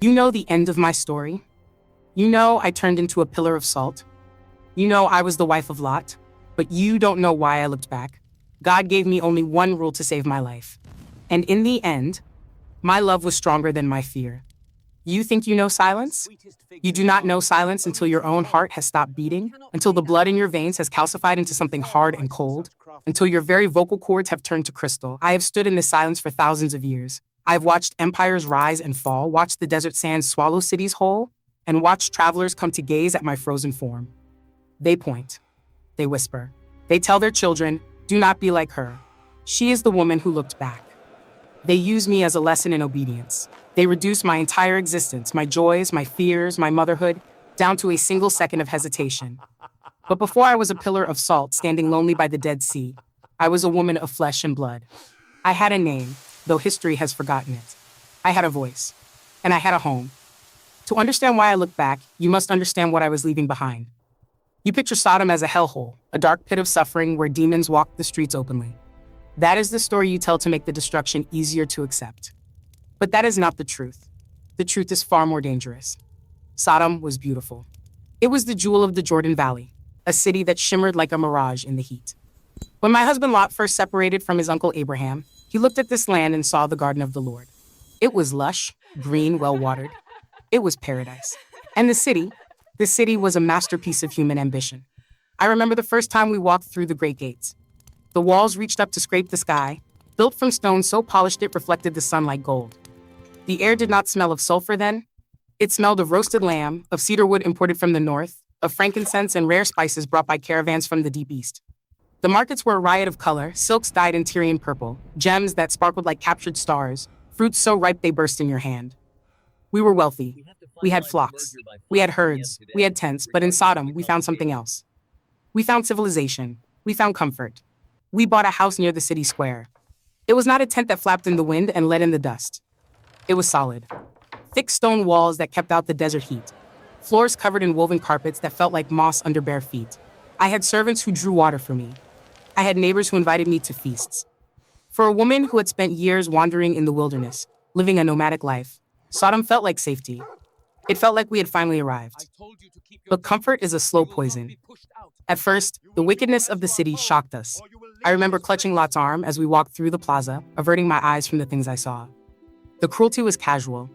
You know the end of my story. You know I turned into a pillar of salt. You know I was the wife of Lot. But you don't know why I looked back. God gave me only one rule to save my life. And in the end, my love was stronger than my fear. You think you know silence? You do not know silence until your own heart has stopped beating, until the blood in your veins has calcified into something hard and cold, until your very vocal cords have turned to crystal. I have stood in this silence for thousands of years. I have watched empires rise and fall, watched the desert sands swallow cities whole, and watched travelers come to gaze at my frozen form. They point. They whisper. They tell their children, do not be like her. She is the woman who looked back. They use me as a lesson in obedience. They reduce my entire existence, my joys, my fears, my motherhood, down to a single second of hesitation. But before I was a pillar of salt standing lonely by the Dead Sea, I was a woman of flesh and blood. I had a name, though history has forgotten it. I had a voice, and I had a home. To understand why I look back, you must understand what I was leaving behind. You picture Sodom as a hellhole, a dark pit of suffering where demons walk the streets openly. That is the story you tell to make the destruction easier to accept. But that is not the truth. The truth is far more dangerous. Sodom was beautiful. It was the jewel of the Jordan Valley, a city that shimmered like a mirage in the heat. When my husband Lot first separated from his uncle Abraham, he looked at this land and saw the garden of the Lord. It was lush, green, well-watered. It was paradise. And the city was a masterpiece of human ambition. I remember the first time we walked through the great gates. The walls reached up to scrape the sky, built from stone so polished it reflected the sun like gold. The air did not smell of sulfur then. It smelled of roasted lamb, of cedar wood imported from the north, of frankincense and rare spices brought by caravans from the deep east. The markets were a riot of color, silks dyed in Tyrian purple, gems that sparkled like captured stars, fruits so ripe they burst in your hand. We were wealthy. We had flocks. We had herds. We had tents, but in Sodom, we found something else. We found civilization. We found comfort. We bought a house near the city square. It was not a tent that flapped in the wind and let in the dust. It was solid. Thick stone walls that kept out the desert heat. Floors covered in woven carpets that felt like moss under bare feet. I had servants who drew water for me. I had neighbors who invited me to feasts. For a woman who had spent years wandering in the wilderness, living a nomadic life, Sodom felt like safety. It felt like we had finally arrived. But comfort is a slow poison. At first, the wickedness of the city shocked us. I remember clutching Lot's arm as we walked through the plaza, averting my eyes from the things I saw. The cruelty was casual.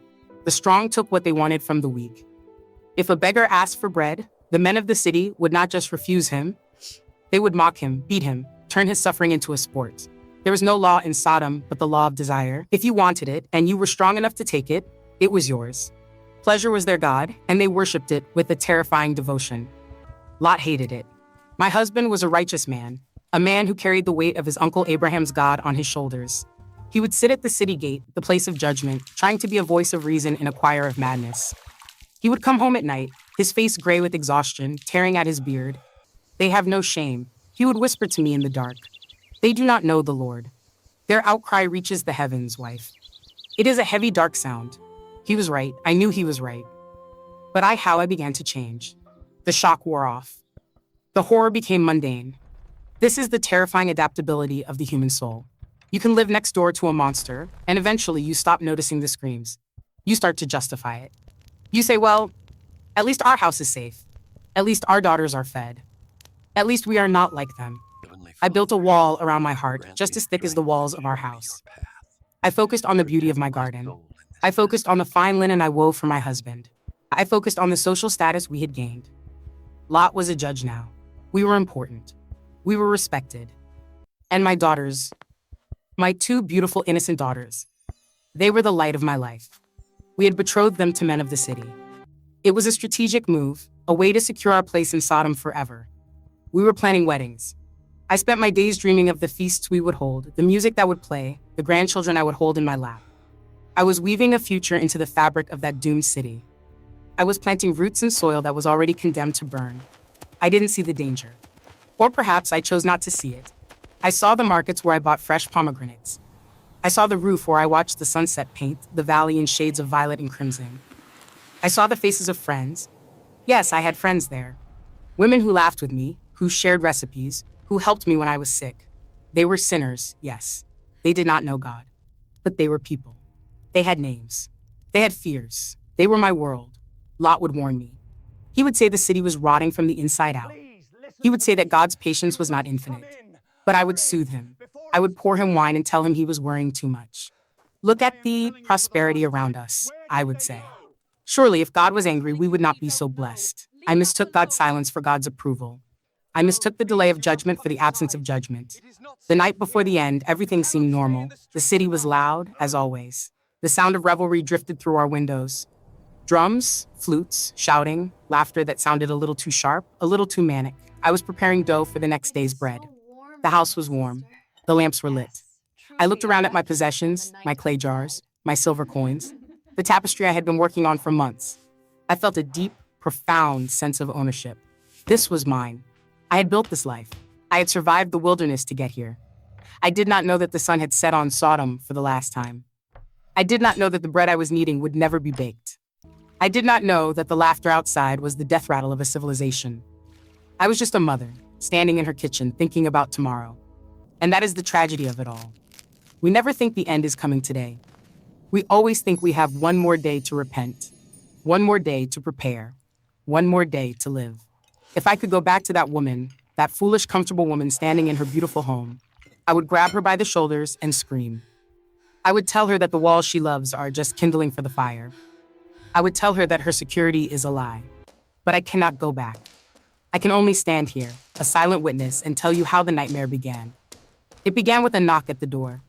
The strong took what they wanted from the weak. If a beggar asked for bread, the men of the city would not just refuse him. They would mock him, beat him, turn his suffering into a sport. There was no law in Sodom but the law of desire. If you wanted it, and you were strong enough to take it, it was yours. Pleasure was their god, and they worshipped it with a terrifying devotion. Lot hated it. My husband was a righteous man, a man who carried the weight of his uncle Abraham's God on his shoulders. He would sit at the city gate, the place of judgment, trying to be a voice of reason in a choir of madness. He would come home at night, his face gray with exhaustion, tearing at his beard. They have no shame, he would whisper to me in the dark. They do not know the Lord. Their outcry reaches the heavens, wife. It is a heavy, dark sound. He was right. I knew he was right. But how I began to change. The shock wore off. The horror became mundane. This is the terrifying adaptability of the human soul. You can live next door to a monster, and eventually you stop noticing the screams. You start to justify it. You say, well, at least our house is safe. At least our daughters are fed. At least we are not like them. I built a wall around my heart, just as thick as the walls of our house. I focused on the beauty of my garden. I focused on the fine linen I wove for my husband. I focused on the social status we had gained. Lot was a judge now. We were important. We were respected. And my daughters, my two beautiful, innocent daughters, they were the light of my life. We had betrothed them to men of the city. It was a strategic move, a way to secure our place in Sodom forever. We were planning weddings. I spent my days dreaming of the feasts we would hold, the music that would play, the grandchildren I would hold in my lap. I was weaving a future into the fabric of that doomed city. I was planting roots in soil that was already condemned to burn. I didn't see the danger. Or perhaps I chose not to see it. I saw the markets where I bought fresh pomegranates. I saw the roof where I watched the sunset paint the valley in shades of violet and crimson. I saw the faces of friends. Yes, I had friends there. Women who laughed with me, who shared recipes, who helped me when I was sick. They were sinners, yes. They did not know God. But they were people. They had names. They had fears. They were my world. Lot would warn me. He would say the city was rotting from the inside out. He would say that God's patience was not infinite. But I would soothe him. I would pour him wine and tell him he was worrying too much. Look at the prosperity around us, I would say. Surely, if God was angry, we would not be so blessed. I mistook God's silence for God's approval. I mistook the delay of judgment for the absence of judgment. The night before the end, everything seemed normal. The city was loud, as always. The sound of revelry drifted through our windows. Drums, flutes, shouting, laughter that sounded a little too sharp, a little too manic. I was preparing dough for the next day's bread. The house was warm. The lamps were lit. I looked around at my possessions, my clay jars, my silver coins, the tapestry I had been working on for months. I felt a deep, profound sense of ownership. This was mine. I had built this life. I had survived the wilderness to get here. I did not know that the sun had set on Sodom for the last time. I did not know that the bread I was kneading would never be baked. I did not know that the laughter outside was the death rattle of a civilization. I was just a mother, standing in her kitchen, thinking about tomorrow. And that is the tragedy of it all. We never think the end is coming today. We always think we have one more day to repent, one more day to prepare, one more day to live. If I could go back to that woman, that foolish, comfortable woman standing in her beautiful home, I would grab her by the shoulders and scream. I would tell her that the walls she loves are just kindling for the fire. I would tell her that her security is a lie. But I cannot go back. I can only stand here, a silent witness, and tell you how the nightmare began. It began with a knock at the door,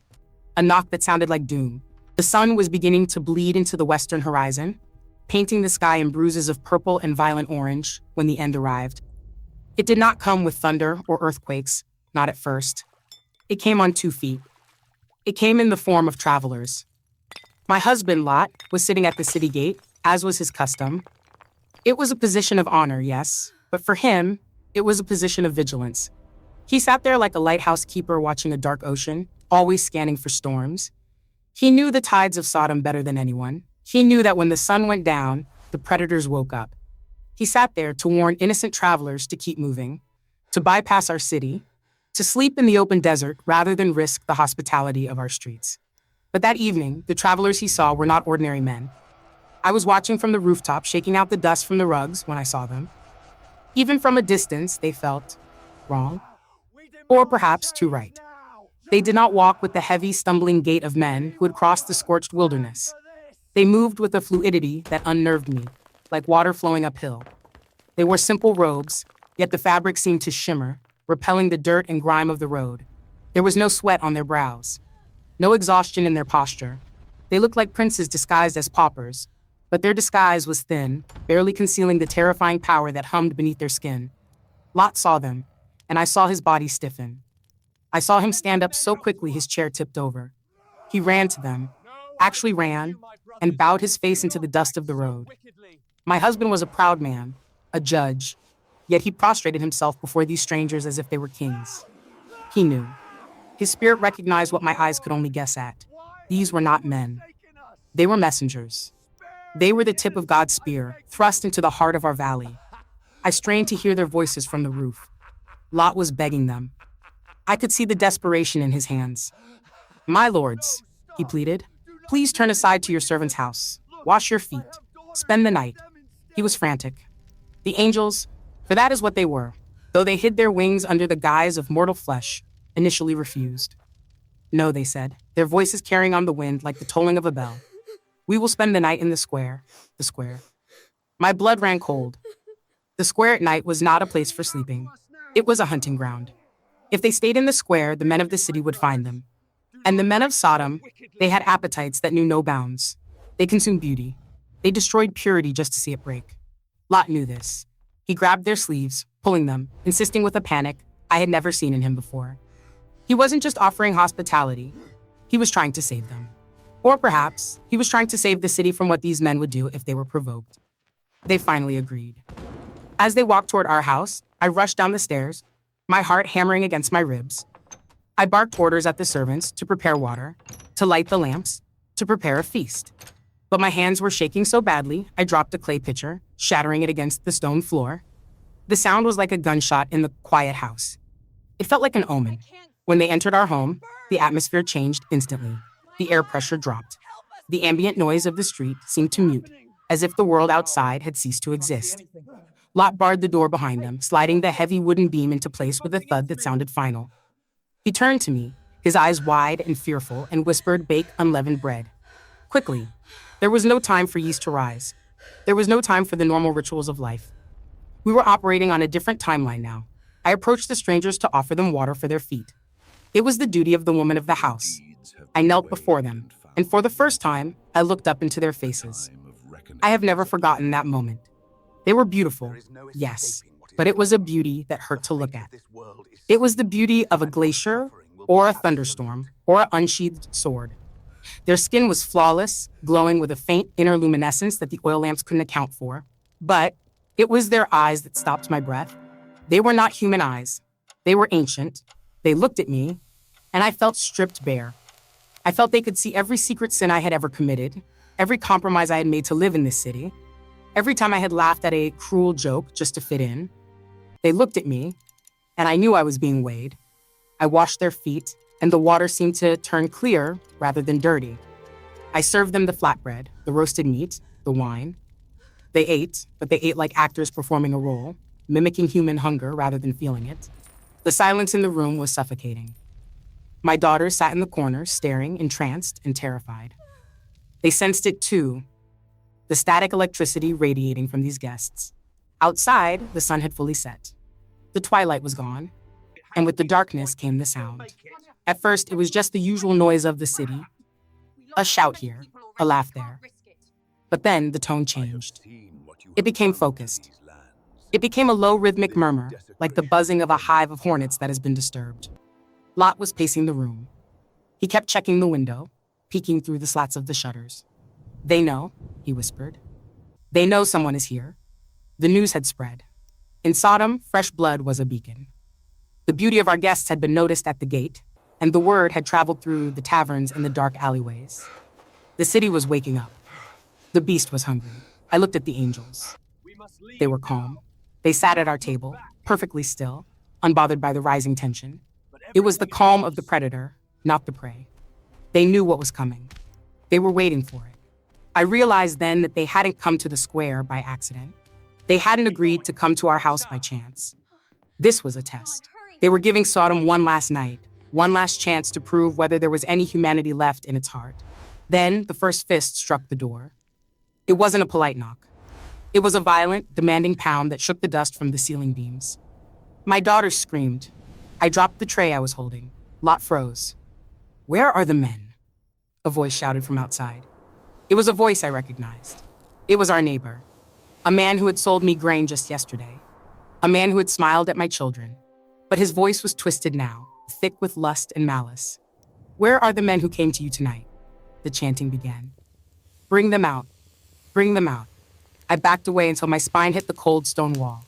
a knock that sounded like doom. The sun was beginning to bleed into the western horizon, painting the sky in bruises of purple and violent orange when the end arrived. It did not come with thunder or earthquakes, not at first. It came on 2 feet. It came in the form of travelers. My husband, Lot, was sitting at the city gate, as was his custom. It was a position of honor, yes, but for him, it was a position of vigilance. He sat there like a lighthouse keeper watching a dark ocean, always scanning for storms. He knew the tides of Sodom better than anyone. He knew that when the sun went down, the predators woke up. He sat there to warn innocent travelers to keep moving, to bypass our city, to sleep in the open desert rather than risk the hospitality of our streets. But that evening, the travelers he saw were not ordinary men. I was watching from the rooftop, shaking out the dust from the rugs when I saw them. Even from a distance, they felt wrong, or perhaps too right. They did not walk with the heavy, stumbling gait of men who had crossed the scorched wilderness. They moved with a fluidity that unnerved me, like water flowing uphill. They wore simple robes, yet the fabric seemed to shimmer, repelling the dirt and grime of the road. There was no sweat on their brows, no exhaustion in their posture. They looked like princes disguised as paupers, but their disguise was thin, barely concealing the terrifying power that hummed beneath their skin. Lot saw them, and I saw his body stiffen. I saw him stand up so quickly his chair tipped over. He ran to them, actually ran, and bowed his face into the dust of the road. My husband was a proud man, a judge, yet he prostrated himself before these strangers as if they were kings. He knew. His spirit recognized what my eyes could only guess at. These were not men. They were messengers. They were the tip of God's spear, thrust into the heart of our valley. I strained to hear their voices from the roof. Lot was begging them. I could see the desperation in his hands. "My lords," he pleaded, "please turn aside to your servant's house. Wash your feet. Spend the night." He was frantic. The angels, for that is what they were, though they hid their wings under the guise of mortal flesh, initially refused. "No," they said, their voices carrying on the wind like the tolling of a bell. "We will spend the night in the square, the square." My blood ran cold. The square at night was not a place for sleeping. It was a hunting ground. If they stayed in the square, the men of the city would find them. And the men of Sodom, they had appetites that knew no bounds. They consumed beauty. They destroyed purity just to see it break. Lot knew this. He grabbed their sleeves, pulling them, insisting with a panic I had never seen in him before. He wasn't just offering hospitality. He was trying to save them. Or perhaps he was trying to save the city from what these men would do if they were provoked. They finally agreed. As they walked toward our house, I rushed down the stairs, my heart hammering against my ribs. I barked orders at the servants to prepare water, to light the lamps, to prepare a feast. But my hands were shaking so badly, I dropped a clay pitcher, shattering it against the stone floor. The sound was like a gunshot in the quiet house. It felt like an omen. When they entered our home, the atmosphere changed instantly. The air pressure dropped. The ambient noise of the street seemed to mute. as if the world outside had ceased to exist. Lot barred the door behind them, sliding the heavy wooden beam into place with a thud that sounded final. He turned to me, his eyes wide and fearful, and whispered, "Bake unleavened bread." Quickly. There was no time for yeast to rise. There was no time for the normal rituals of life. We were operating on a different timeline now. I approached the strangers to offer them water for their feet. It was the duty of the woman of the house. I knelt before them, and for the first time, I looked up into their faces. I have never forgotten that moment. They were beautiful, yes, but it was a beauty that hurt to look at. It was the beauty of a glacier, or a thunderstorm, or an unsheathed sword. Their skin was flawless, glowing with a faint inner luminescence that the oil lamps couldn't account for. But it was their eyes that stopped my breath. They were not human eyes. They were ancient. They looked at me, and I felt stripped bare. I felt they could see every secret sin I had ever committed, every compromise I had made to live in this city, every time I had laughed at a cruel joke just to fit in. They looked at me, and I knew I was being weighed. I washed their feet, and the water seemed to turn clear rather than dirty. I served them the flatbread, the roasted meat, the wine. They ate, but they ate like actors performing a role, mimicking human hunger rather than feeling it. The silence in the room was suffocating. My daughters sat in the corner, staring, entranced and terrified. They sensed it too, the static electricity radiating from these guests. Outside, the sun had fully set. The twilight was gone, and with the darkness came the sound. At first, it was just the usual noise of the city. A shout here, a laugh there. But then the tone changed. It became focused. It became a low rhythmic murmur, like the buzzing of a hive of hornets that has been disturbed. Lot was pacing the room. He kept checking the window, peeking through the slats of the shutters. "They know," he whispered. "They know someone is here." The news had spread. In Sodom, fresh blood was a beacon. The beauty of our guests had been noticed at the gate, and the word had traveled through the taverns and the dark alleyways. The city was waking up. The beast was hungry. I looked at the angels. They were calm. They sat at our table, perfectly still, unbothered by the rising tension. It was the calm of the predator, not the prey. They knew what was coming. They were waiting for it. I realized then that they hadn't come to the square by accident. They hadn't agreed to come to our house by chance. This was a test. They were giving Sodom one last night, one last chance to prove whether there was any humanity left in its heart. Then the first fist struck the door. It wasn't a polite knock. It was a violent, demanding pound that shook the dust from the ceiling beams. My daughters screamed. I dropped the tray I was holding. Lot froze. "Where are the men?" a voice shouted from outside. It was a voice I recognized. It was our neighbor, a man who had sold me grain just yesterday, a man who had smiled at my children. But his voice was twisted now, thick with lust and malice. "Where are the men who came to you tonight?" the chanting began. "Bring them out. Bring them out." I backed away until my spine hit the cold stone wall.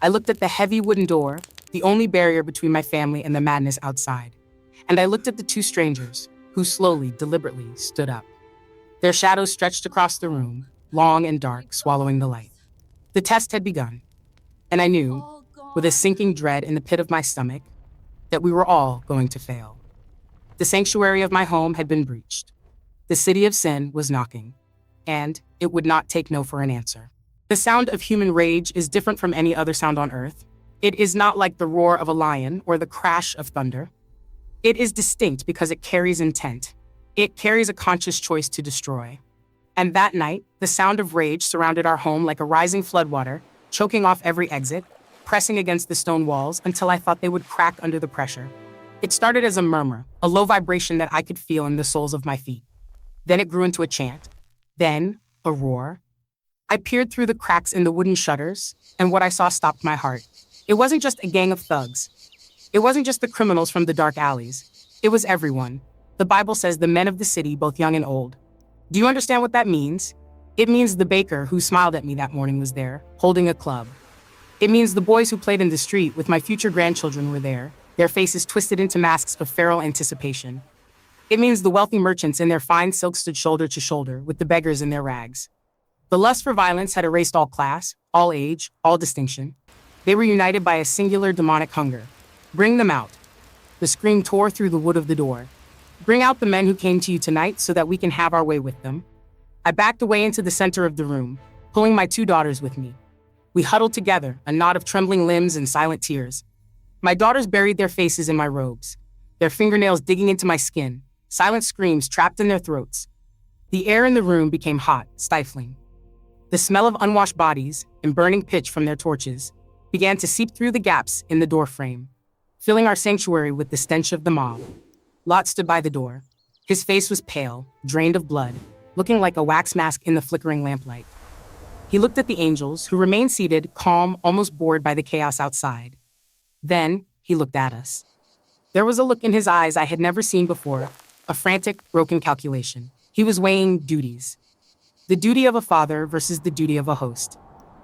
I looked at the heavy wooden door, the only barrier between my family and the madness outside. And I looked at the two strangers, who slowly, deliberately stood up. Their shadows stretched across the room, long and dark, swallowing the light. The test had begun, and I knew, with a sinking dread in the pit of my stomach, that we were all going to fail. The sanctuary of my home had been breached. The city of sin was knocking, and it would not take no for an answer. The sound of human rage is different from any other sound on earth. It is not like the roar of a lion or the crash of thunder. It is distinct because it carries intent. It carries a conscious choice to destroy. And that night, the sound of rage surrounded our home like a rising floodwater, choking off every exit, pressing against the stone walls until I thought they would crack under the pressure. It started as a murmur, a low vibration that I could feel in the soles of my feet. Then it grew into a chant. Then, a roar. I peered through the cracks in the wooden shutters, and what I saw stopped my heart. It wasn't just a gang of thugs. It wasn't just the criminals from the dark alleys. It was everyone. The Bible says the men of the city, both young and old. Do you understand what that means? It means the baker who smiled at me that morning was there, holding a club. It means the boys who played in the street with my future grandchildren were there, their faces twisted into masks of feral anticipation. It means the wealthy merchants in their fine silk stood shoulder to shoulder with the beggars in their rags. The lust for violence had erased all class, all age, all distinction. They were united by a singular demonic hunger. Bring them out. The scream tore through the wood of the door. Bring out the men who came to you tonight so that we can have our way with them. I backed away into the center of the room, pulling my two daughters with me. We huddled together, a knot of trembling limbs and silent tears. My daughters buried their faces in my robes, their fingernails digging into my skin, silent screams trapped in their throats. The air in the room became hot, stifling. The smell of unwashed bodies and burning pitch from their torches began to seep through the gaps in the door frame, filling our sanctuary with the stench of the mob. Lot stood by the door. His face was pale, drained of blood, looking like a wax mask in the flickering lamplight. He looked at the angels, who remained seated, calm, almost bored by the chaos outside. Then he looked at us. There was a look in his eyes I had never seen before, a frantic, broken calculation. He was weighing duties. The duty of a father versus the duty of a host.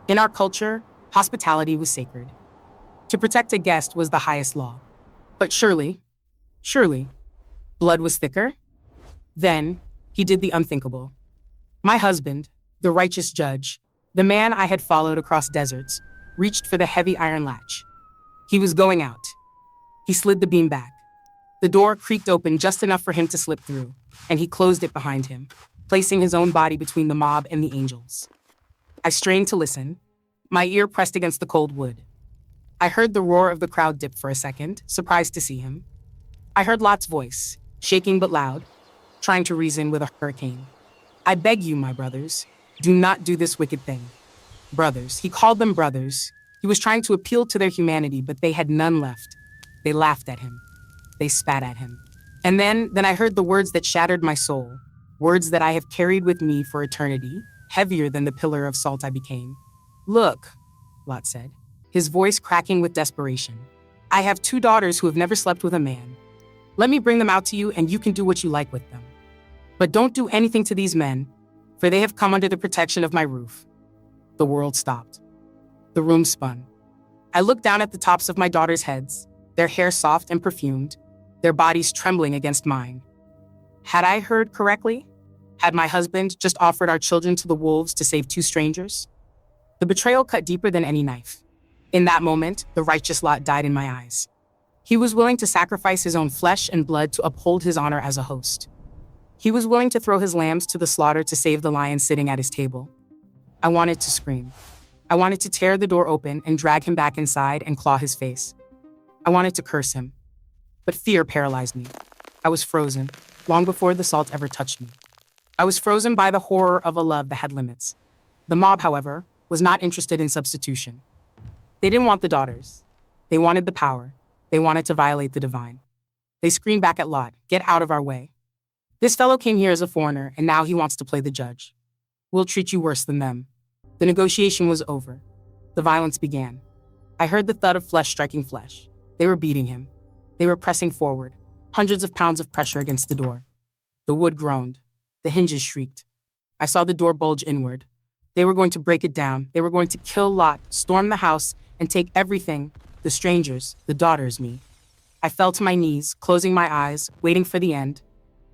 In our culture, hospitality was sacred. To protect a guest was the highest law. But surely, blood was thicker? Then, he did the unthinkable. My husband, the righteous judge, the man I had followed across deserts, reached for the heavy iron latch. He was going out. He slid the beam back. The door creaked open just enough for him to slip through, and he closed it behind him, placing his own body between the mob and the angels. I strained to listen, my ear pressed against the cold wood. I heard the roar of the crowd dip for a second, surprised to see him. I heard Lot's voice, shaking but loud, trying to reason with a hurricane. I beg you, my brothers, do not do this wicked thing. Brothers, he called them brothers. He was trying to appeal to their humanity, but they had none left. They laughed at him. They spat at him. And then I heard the words that shattered my soul, words that I have carried with me for eternity, heavier than the pillar of salt I became. Look, Lot said, his voice cracking with desperation. I have two daughters who have never slept with a man. Let me bring them out to you and you can do what you like with them. But don't do anything to these men, for they have come under the protection of my roof. The world stopped. The room spun. I looked down at the tops of my daughters' heads, their hair soft and perfumed, their bodies trembling against mine. Had I heard correctly? Had my husband just offered our children to the wolves to save two strangers? The betrayal cut deeper than any knife. In that moment, the righteous Lot died in my eyes. He was willing to sacrifice his own flesh and blood to uphold his honor as a host. He was willing to throw his lambs to the slaughter to save the lion sitting at his table. I wanted to scream. I wanted to tear the door open and drag him back inside and claw his face. I wanted to curse him. But fear paralyzed me. I was frozen, long before the salt ever touched me. I was frozen by the horror of a love that had limits. The mob, however, was not interested in substitution. They didn't want the daughters. They wanted the power. They wanted to violate the divine. They screamed back at Lot, "Get out of our way. This fellow came here as a foreigner, and now he wants to play the judge. We'll treat you worse than them." The negotiation was over. The violence began. I heard the thud of flesh striking flesh. They were beating him. They were pressing forward, hundreds of pounds of pressure against the door. The wood groaned. The hinges shrieked. I saw the door bulge inward. They were going to break it down. They were going to kill Lot, storm the house, and take everything, the strangers, the daughters, me. I fell to my knees, closing my eyes, waiting for the end.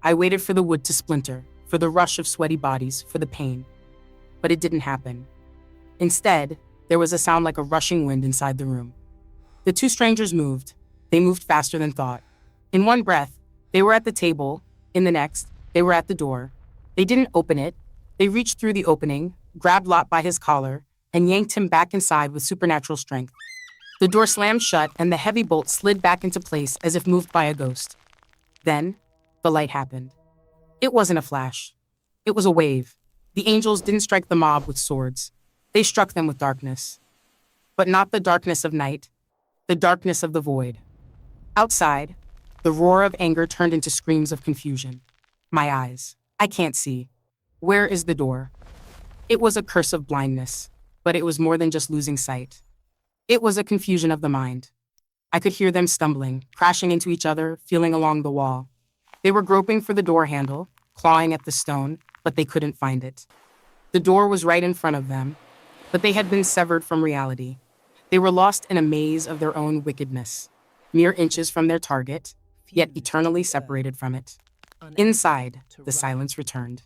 I waited for the wood to splinter, for the rush of sweaty bodies, for the pain. But it didn't happen. Instead, there was a sound like a rushing wind inside the room. The two strangers moved. They moved faster than thought. In one breath, they were at the table. In the next, they were at the door. They didn't open it. They reached through the opening, grabbed Lot by his collar, and yanked him back inside with supernatural strength. The door slammed shut, and the heavy bolt slid back into place as if moved by a ghost. Then, the light happened. It wasn't a flash. It was a wave. The angels didn't strike the mob with swords. They struck them with darkness. But not the darkness of night, the darkness of the void. Outside, the roar of anger turned into screams of confusion. My eyes. I can't see. Where is the door? It was a curse of blindness, but it was more than just losing sight. It was a confusion of the mind. I could hear them stumbling, crashing into each other, feeling along the wall. They were groping for the door handle, clawing at the stone, but they couldn't find it. The door was right in front of them, but they had been severed from reality. They were lost in a maze of their own wickedness, mere inches from their target, yet eternally separated from it. Inside, the silence returned.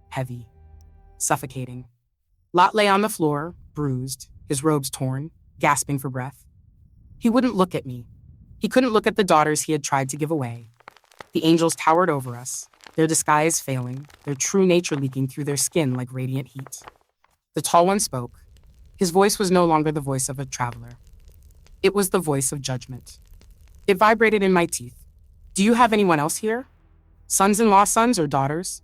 Heavy, suffocating. Lot lay on the floor, bruised, his robes torn, gasping for breath. He wouldn't look at me. He couldn't look at the daughters he had tried to give away. The angels towered over us. their disguise failing, their true nature leaking through their skin like radiant heat. The tall one spoke. His voice was no longer the voice of a traveler. It was the voice of judgment. It vibrated in my teeth. Do you have anyone else here? Sons-in-law, sons or daughters?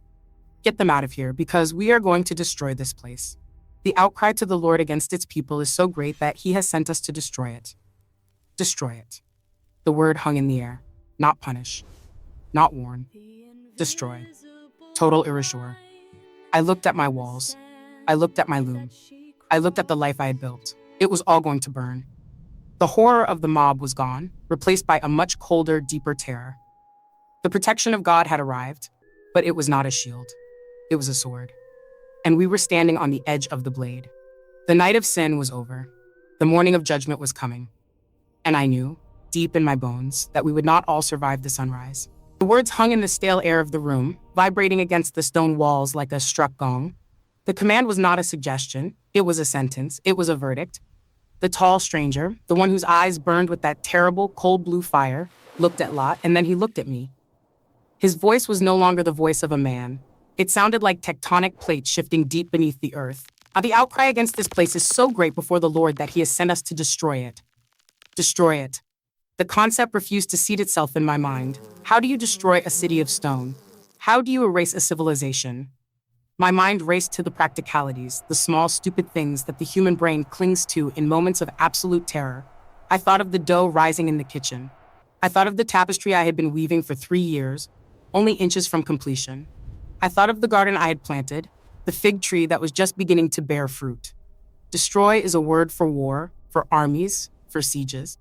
Get them out of here, because we are going to destroy this place. The outcry to the Lord against its people is so great that he has sent us to destroy it. Destroy it. The word hung in the air. Not punish. Not warn. Destroy. Total erasure. I looked at my walls. I looked at my loom. I looked at the life I had built. It was all going to burn. The horror of the mob was gone, replaced by a much colder, deeper terror. The protection of God had arrived, but it was not a shield. It was a sword. And we were standing on the edge of the blade. The night of sin was over. The morning of judgment was coming. And I knew, deep in my bones, that we would not all survive the sunrise. The words hung in the stale air of the room, vibrating against the stone walls like a struck gong. The command was not a suggestion. It was a sentence. It was a verdict. The tall stranger, the one whose eyes burned with that terrible, cold blue fire, looked at Lot, and then he looked at me. His voice was no longer the voice of a man. It sounded like tectonic plates shifting deep beneath the earth. The outcry against this place is so great before the Lord that he has sent us to destroy it. Destroy it. The concept refused to seat itself in my mind. How do you destroy a city of stone? How do you erase a civilization? My mind raced to the practicalities, the small, stupid things that the human brain clings to in moments of absolute terror. I thought of the dough rising in the kitchen. I thought of the tapestry I had been weaving for 3 years, only inches from completion. I thought of the garden I had planted, the fig tree that was just beginning to bear fruit. Destroy is a word for war, for armies, for sieges.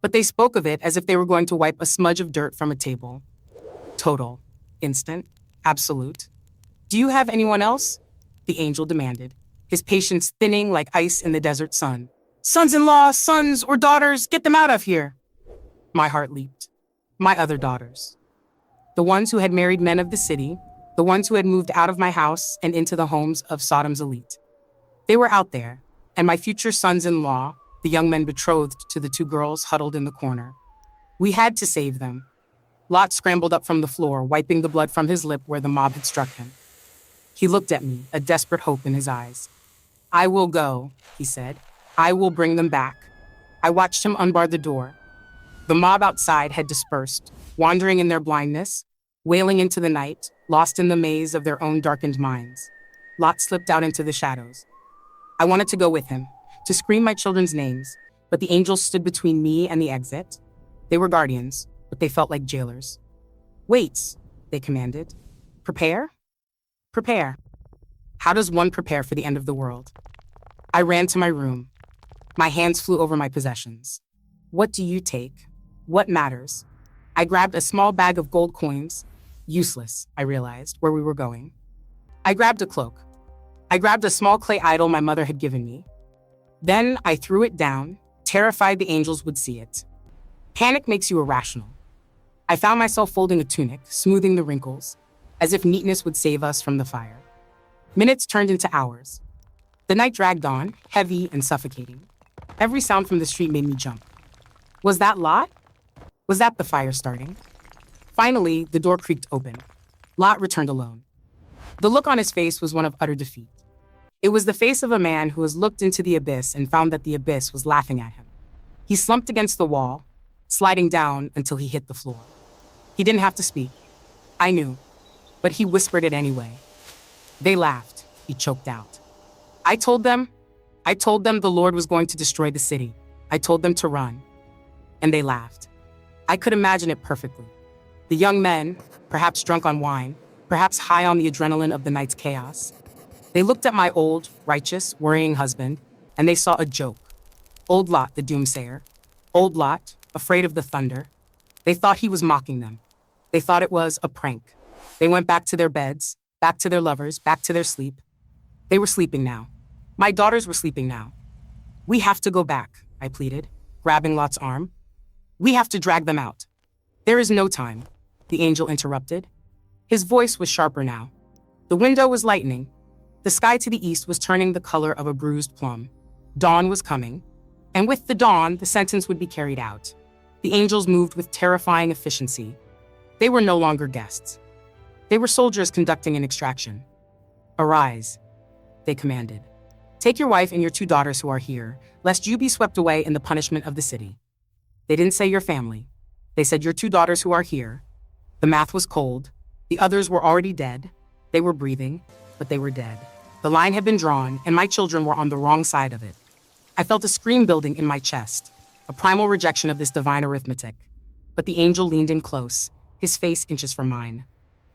But they spoke of it as if they were going to wipe a smudge of dirt from a table. Total. Instant. Absolute. Do you have anyone else? The angel demanded, his patience thinning like ice in the desert sun. Sons-in-law, sons or daughters, get them out of here. My heart leaped. My other daughters. The ones who had married men of the city, the ones who had moved out of my house and into the homes of Sodom's elite. They were out there, and my future sons-in-law, the young men betrothed to the 2 girls huddled in the corner. We had to save them. Lot scrambled up from the floor, wiping the blood from his lip where the mob had struck him. He looked at me, a desperate hope in his eyes. I will go, he said. I will bring them back. I watched him unbar the door. The mob outside had dispersed, wandering in their blindness, wailing into the night, lost in the maze of their own darkened minds. Lot slipped out into the shadows. I wanted to go with him, to scream my children's names, but the angels stood between me and the exit. They were guardians, but they felt like jailers. Wait, they commanded. Prepare? Prepare. How does one prepare for the end of the world? I ran to my room. My hands flew over my possessions. What do you take? What matters? I grabbed a small bag of gold coins. Useless, I realized, where we were going. I grabbed a cloak. I grabbed a small clay idol my mother had given me. Then I threw it down, terrified the angels would see it. Panic makes you irrational. I found myself folding a tunic, smoothing the wrinkles, as if neatness would save us from the fire. Minutes turned into hours. The night dragged on, heavy and suffocating. Every sound from the street made me jump. Was that Lot? Was that the fire starting? Finally, the door creaked open. Lot returned alone. The look on his face was one of utter defeat. It was the face of a man who has looked into the abyss and found that the abyss was laughing at him. He slumped against the wall, sliding down until he hit the floor. He didn't have to speak. I knew, but he whispered it anyway. They laughed, he choked out. I told them the Lord was going to destroy the city. I told them to run. And they laughed. I could imagine it perfectly. The young men, perhaps drunk on wine, perhaps high on the adrenaline of the night's chaos. They looked at my old, righteous, worrying husband, and they saw a joke. Old Lot, the doomsayer. Old Lot, afraid of the thunder. They thought he was mocking them. They thought it was a prank. They went back to their beds, back to their lovers, back to their sleep. They were sleeping now. My daughters were sleeping now. We have to go back, I pleaded, grabbing Lot's arm. We have to drag them out. There is no time, the angel interrupted. His voice was sharper now. The window was lightening. The sky to the east was turning the color of a bruised plum. Dawn was coming. And with the dawn, the sentence would be carried out. The angels moved with terrifying efficiency. They were no longer guests. They were soldiers conducting an extraction. Arise, they commanded. Take your wife and your 2 daughters who are here, lest you be swept away in the punishment of the city. They didn't say your family. They said your 2 daughters who are here. The math was cold. The others were already dead. They were breathing, but they were dead. The line had been drawn, and my children were on the wrong side of it. I felt a scream building in my chest, a primal rejection of this divine arithmetic. But the angel leaned in close, his face inches from mine.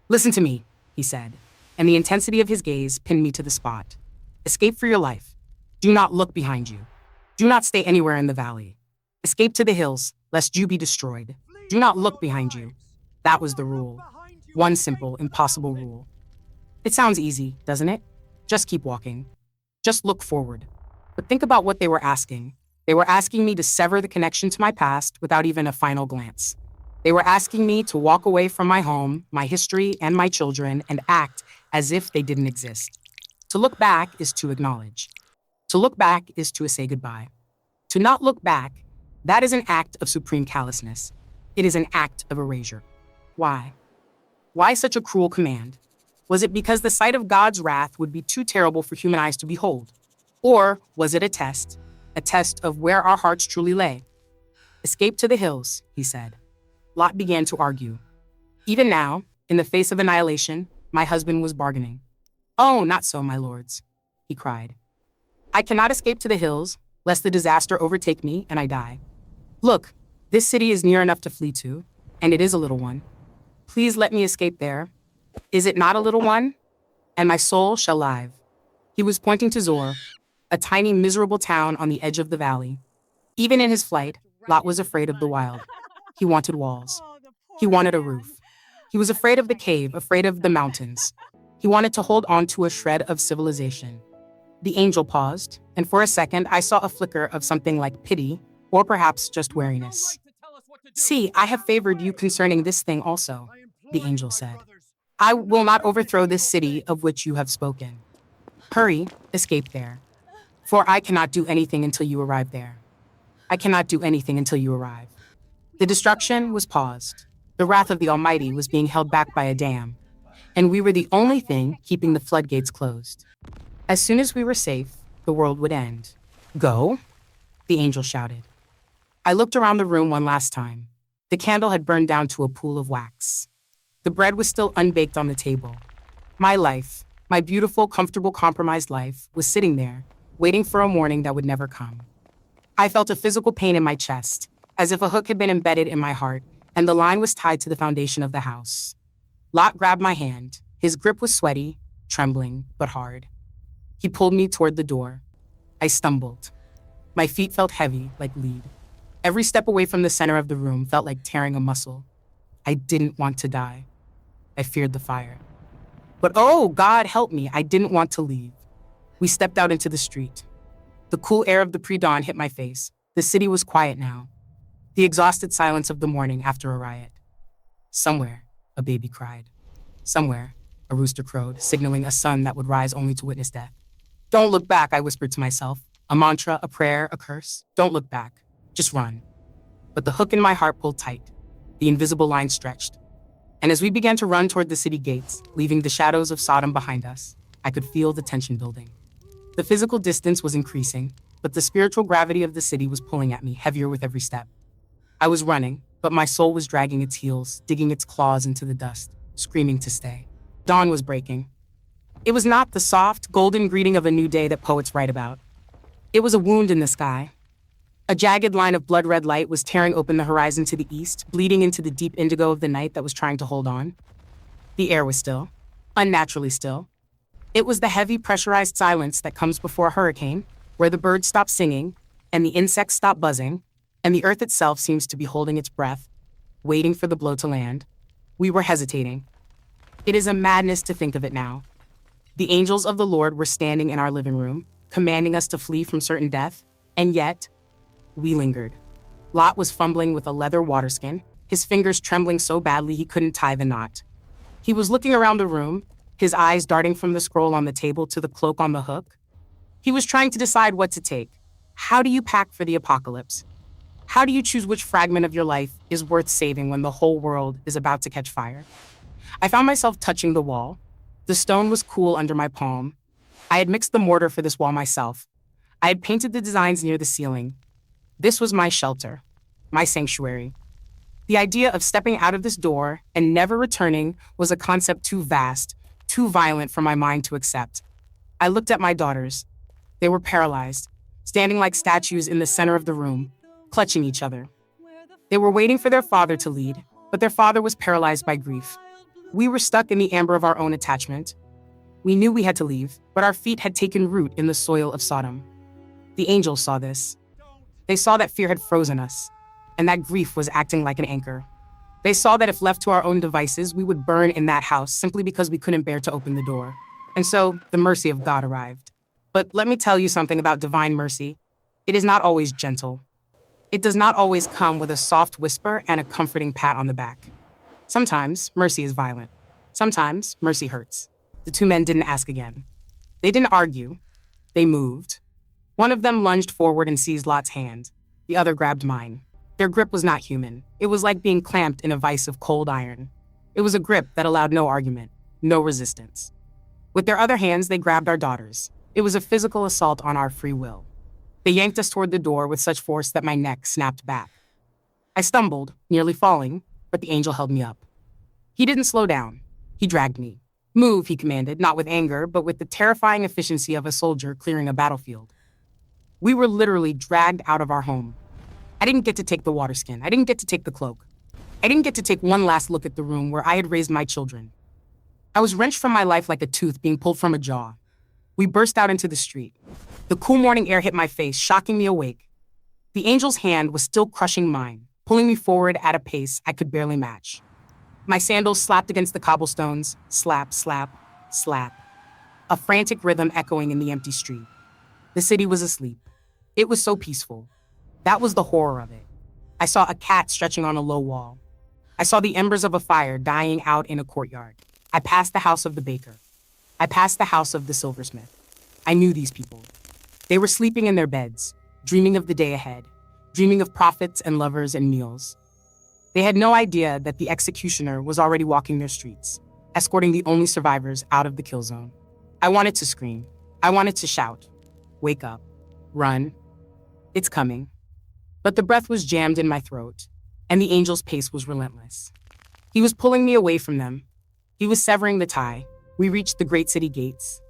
Listen to me, he said, and the intensity of his gaze pinned me to the spot. Escape for your life. Do not look behind you. Do not stay anywhere in the valley. Escape to the hills, lest you be destroyed. Do not look behind you. That was the rule. One simple, impossible rule. It sounds easy, doesn't it? Just keep walking. Just look forward. But think about what they were asking. They were asking me to sever the connection to my past without even a final glance. They were asking me to walk away from my home, my history, and my children and act as if they didn't exist. To look back is to acknowledge. To look back is to say goodbye. To not look back, that is an act of supreme callousness. It is an act of erasure. Why? Why such a cruel command? Was it because the sight of God's wrath would be too terrible for human eyes to behold? Or was it a test of where our hearts truly lay? Escape to the hills, he said. Lot began to argue. Even now, in the face of annihilation, my husband was bargaining. Oh, not so, my lords, he cried. I cannot escape to the hills, lest the disaster overtake me and I die. Look, this city is near enough to flee to, and it is a little one. Please let me escape there. Is it not a little one? And my soul shall live. He was pointing to Zor, a tiny, miserable town on the edge of the valley. Even in his flight, Lot was afraid of the wild. He wanted walls. He wanted a roof. He was afraid of the cave, afraid of the mountains. He wanted to hold on to a shred of civilization. The angel paused, and for a second I saw a flicker of something like pity, or perhaps just wariness. See, I have favored you concerning this thing also, the angel said. I will not overthrow this city of which you have spoken. Hurry, escape there. For I cannot do anything until you arrive there. I cannot do anything until you arrive. The destruction was paused. The wrath of the Almighty was being held back by a dam, and we were the only thing keeping the floodgates closed. As soon as we were safe, the world would end. Go? The angel shouted. I looked around the room one last time. The candle had burned down to a pool of wax. The bread was still unbaked on the table. My life, my beautiful, comfortable, compromised life, was sitting there, waiting for a morning that would never come. I felt a physical pain in my chest, as if a hook had been embedded in my heart, and the line was tied to the foundation of the house. Lot grabbed my hand. His grip was sweaty, trembling, but hard. He pulled me toward the door. I stumbled. My feet felt heavy, like lead. Every step away from the center of the room felt like tearing a muscle. I didn't want to die. I feared the fire. But oh, God help me, I didn't want to leave. We stepped out into the street. The cool air of the pre-dawn hit my face. The city was quiet now. The exhausted silence of the morning after a riot. Somewhere, a baby cried. Somewhere, a rooster crowed, signaling a sun that would rise only to witness death. Don't look back, I whispered to myself. A mantra, a prayer, a curse. Don't look back. Just run. But the hook in my heart pulled tight. The invisible line stretched. And as we began to run toward the city gates, leaving the shadows of Sodom behind us, I could feel the tension building. The physical distance was increasing, but the spiritual gravity of the city was pulling at me, heavier with every step. I was running, but my soul was dragging its heels, digging its claws into the dust, screaming to stay. Dawn was breaking. It was not the soft, golden greeting of a new day that poets write about. It was a wound in the sky. A jagged line of blood-red light was tearing open the horizon to the east, bleeding into the deep indigo of the night that was trying to hold on. The air was still, unnaturally still. It was the heavy, pressurized silence that comes before a hurricane, where the birds stop singing, and the insects stop buzzing, and the earth itself seems to be holding its breath, waiting for the blow to land. We were hesitating. It is a madness to think of it now. The angels of the Lord were standing in our living room, commanding us to flee from certain death, and yet, we lingered. Lot was fumbling with a leather waterskin, his fingers trembling so badly he couldn't tie the knot. He was looking around the room, his eyes darting from the scroll on the table to the cloak on the hook. He was trying to decide what to take. How do you pack for the apocalypse? How do you choose which fragment of your life is worth saving when the whole world is about to catch fire? I found myself touching the wall. The stone was cool under my palm. I had mixed the mortar for this wall myself. I had painted the designs near the ceiling. This was my shelter, my sanctuary. The idea of stepping out of this door and never returning was a concept too vast, too violent for my mind to accept. I looked at my daughters. They were paralyzed, standing like statues in the center of the room, clutching each other. They were waiting for their father to lead, but their father was paralyzed by grief. We were stuck in the amber of our own attachment. We knew we had to leave, but our feet had taken root in the soil of Sodom. The angels saw this. They saw that fear had frozen us, and that grief was acting like an anchor. They saw that if left to our own devices, we would burn in that house simply because we couldn't bear to open the door. And so, the mercy of God arrived. But let me tell you something about divine mercy. It is not always gentle. It does not always come with a soft whisper and a comforting pat on the back. Sometimes, mercy is violent. Sometimes, mercy hurts. The two men didn't ask again. They didn't argue. They moved. One of them lunged forward and seized Lot's hand. The other grabbed mine. Their grip was not human. It was like being clamped in a vise of cold iron. It was a grip that allowed no argument, no resistance. With their other hands, they grabbed our daughters. It was a physical assault on our free will. They yanked us toward the door with such force that my neck snapped back. I stumbled, nearly falling, but the angel held me up. He didn't slow down. He dragged me. Move, he commanded, not with anger, but with the terrifying efficiency of a soldier clearing a battlefield. We were literally dragged out of our home. I didn't get to take the water skin. I didn't get to take the cloak. I didn't get to take one last look at the room where I had raised my children. I was wrenched from my life like a tooth being pulled from a jaw. We burst out into the street. The cool morning air hit my face, shocking me awake. The angel's hand was still crushing mine, pulling me forward at a pace I could barely match. My sandals slapped against the cobblestones, slap, slap, slap. A frantic rhythm echoing in the empty street. The city was asleep. It was so peaceful. That was the horror of it. I saw a cat stretching on a low wall. I saw the embers of a fire dying out in a courtyard. I passed the house of the baker. I passed the house of the silversmith. I knew these people. They were sleeping in their beds, dreaming of the day ahead, dreaming of profits and lovers and meals. They had no idea that the executioner was already walking their streets, escorting the only survivors out of the kill zone. I wanted to scream. I wanted to shout. Wake up. Run. It's coming. But the breath was jammed in my throat, and the angel's pace was relentless. He was pulling me away from them. He was severing the tie. We reached the great city gates.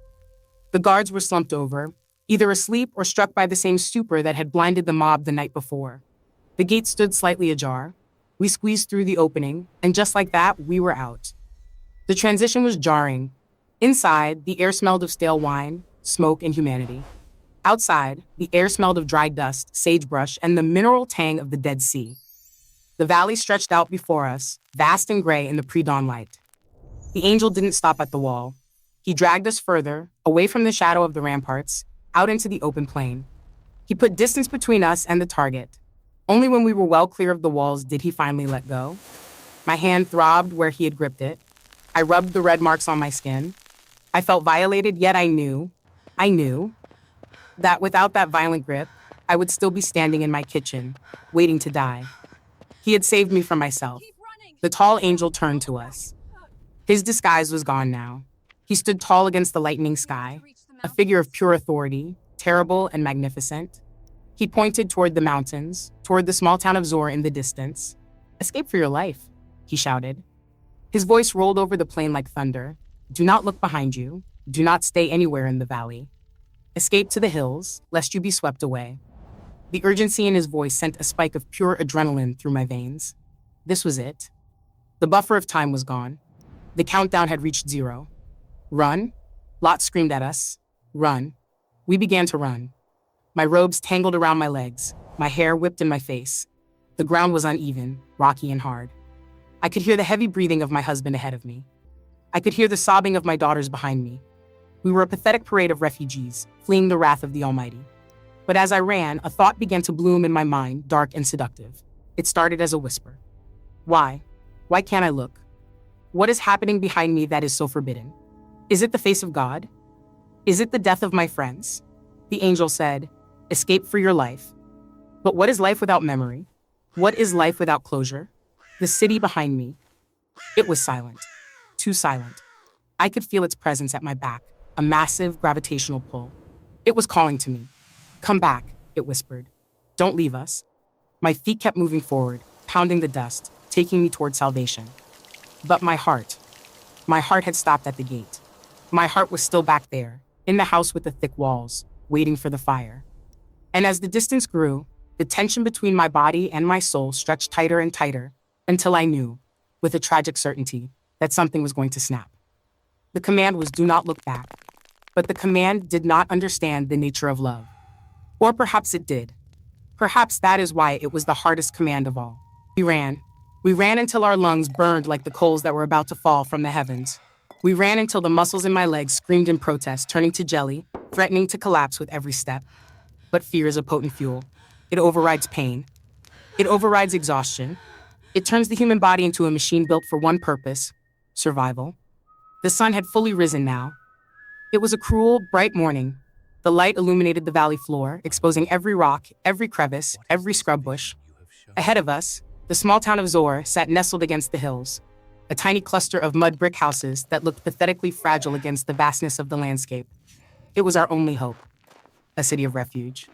The guards were slumped over, either asleep or struck by the same stupor that had blinded the mob the night before. The gate stood slightly ajar. We squeezed through the opening, and just like that, we were out. The transition was jarring. Inside, the air smelled of stale wine, smoke, and humanity. Outside, the air smelled of dry dust, sagebrush, and the mineral tang of the Dead Sea. The valley stretched out before us, vast and gray in the pre-dawn light. The angel didn't stop at the wall. He dragged us further, away from the shadow of the ramparts, out into the open plain. He put distance between us and the target. Only when we were well clear of the walls did he finally let go. My hand throbbed where he had gripped it. I rubbed the red marks on my skin. I felt violated, yet I knew that without that violent grip, I would still be standing in my kitchen, waiting to die. He had saved me from myself. The tall angel turned to us. His disguise was gone now. He stood tall against the lightening sky, a figure of pure authority, terrible and magnificent. He pointed toward the mountains, toward the small town of Zor in the distance. "Escape for your life," he shouted. His voice rolled over the plain like thunder. "Do not look behind you. Do not stay anywhere in the valley. Escape to the hills, lest you be swept away." The urgency in his voice sent a spike of pure adrenaline through my veins. This was it. The buffer of time was gone. The countdown had reached 0. "Run!" Lot screamed at us. "Run!" We began to run. My robes tangled around my legs, my hair whipped in my face. The ground was uneven, rocky and hard. I could hear the heavy breathing of my husband ahead of me. I could hear the sobbing of my daughters behind me. We were a pathetic parade of refugees, fleeing the wrath of the Almighty. But as I ran, a thought began to bloom in my mind, dark and seductive. It started as a whisper. Why? Why can't I look? What is happening behind me that is so forbidden? Is it the face of God? Is it the death of my friends? The angel said, "Escape for your life." But what is life without memory? What is life without closure? The city behind me. It was silent. too silent. I could feel its presence at my back, a massive gravitational pull. It was calling to me. Come back, it whispered. Don't leave us. My feet kept moving forward, pounding the dust, taking me toward salvation. But my heart had stopped at the gate. My heart was still back there, in the house with the thick walls, waiting for the fire. And as the distance grew, the tension between my body and my soul stretched tighter and tighter until I knew, with a tragic certainty, that something was going to snap. The command was do not look back, but the command did not understand the nature of love. Or perhaps it did. Perhaps that is why it was the hardest command of all. We ran. We ran until our lungs burned like the coals that were about to fall from the heavens. We ran until the muscles in my legs screamed in protest, turning to jelly, threatening to collapse with every step. But fear is a potent fuel. It overrides pain. It overrides exhaustion. It turns the human body into a machine built for one purpose: survival. The sun had fully risen now. It was a cruel, bright morning. The light illuminated the valley floor, exposing every rock, every crevice, every scrub bush. Ahead of us, the small town of Zor sat nestled against the hills, a tiny cluster of mud brick houses that looked pathetically fragile against the vastness of the landscape. It was our only hope, a city of refuge.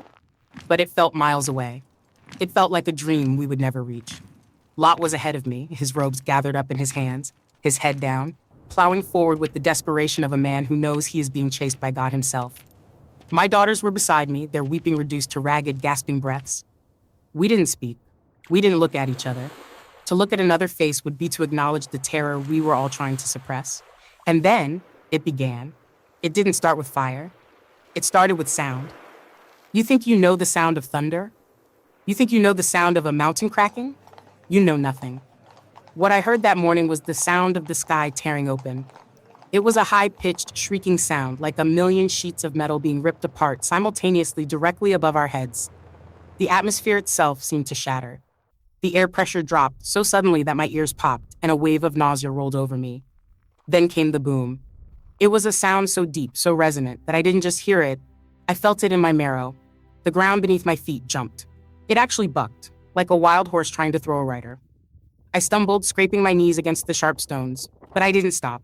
But it felt miles away. It felt like a dream we would never reach. Lot was ahead of me, his robes gathered up in his hands, his head down, plowing forward with the desperation of a man who knows he is being chased by God himself. My daughters were beside me, their weeping reduced to ragged, gasping breaths. We didn't speak. We didn't look at each other. To look at another face would be to acknowledge the terror we were all trying to suppress. And then it began. It didn't start with fire. It started with sound. You think you know the sound of thunder? You think you know the sound of a mountain cracking? You know nothing. What I heard that morning was the sound of the sky tearing open. It was a high-pitched, shrieking sound, like a million sheets of metal being ripped apart simultaneously directly above our heads. The atmosphere itself seemed to shatter. The air pressure dropped so suddenly that my ears popped and a wave of nausea rolled over me. Then came the boom. It was a sound so deep, so resonant, that I didn't just hear it, I felt it in my marrow. The ground beneath my feet jumped. It actually bucked, like a wild horse trying to throw a rider. I stumbled, scraping my knees against the sharp stones, but I didn't stop.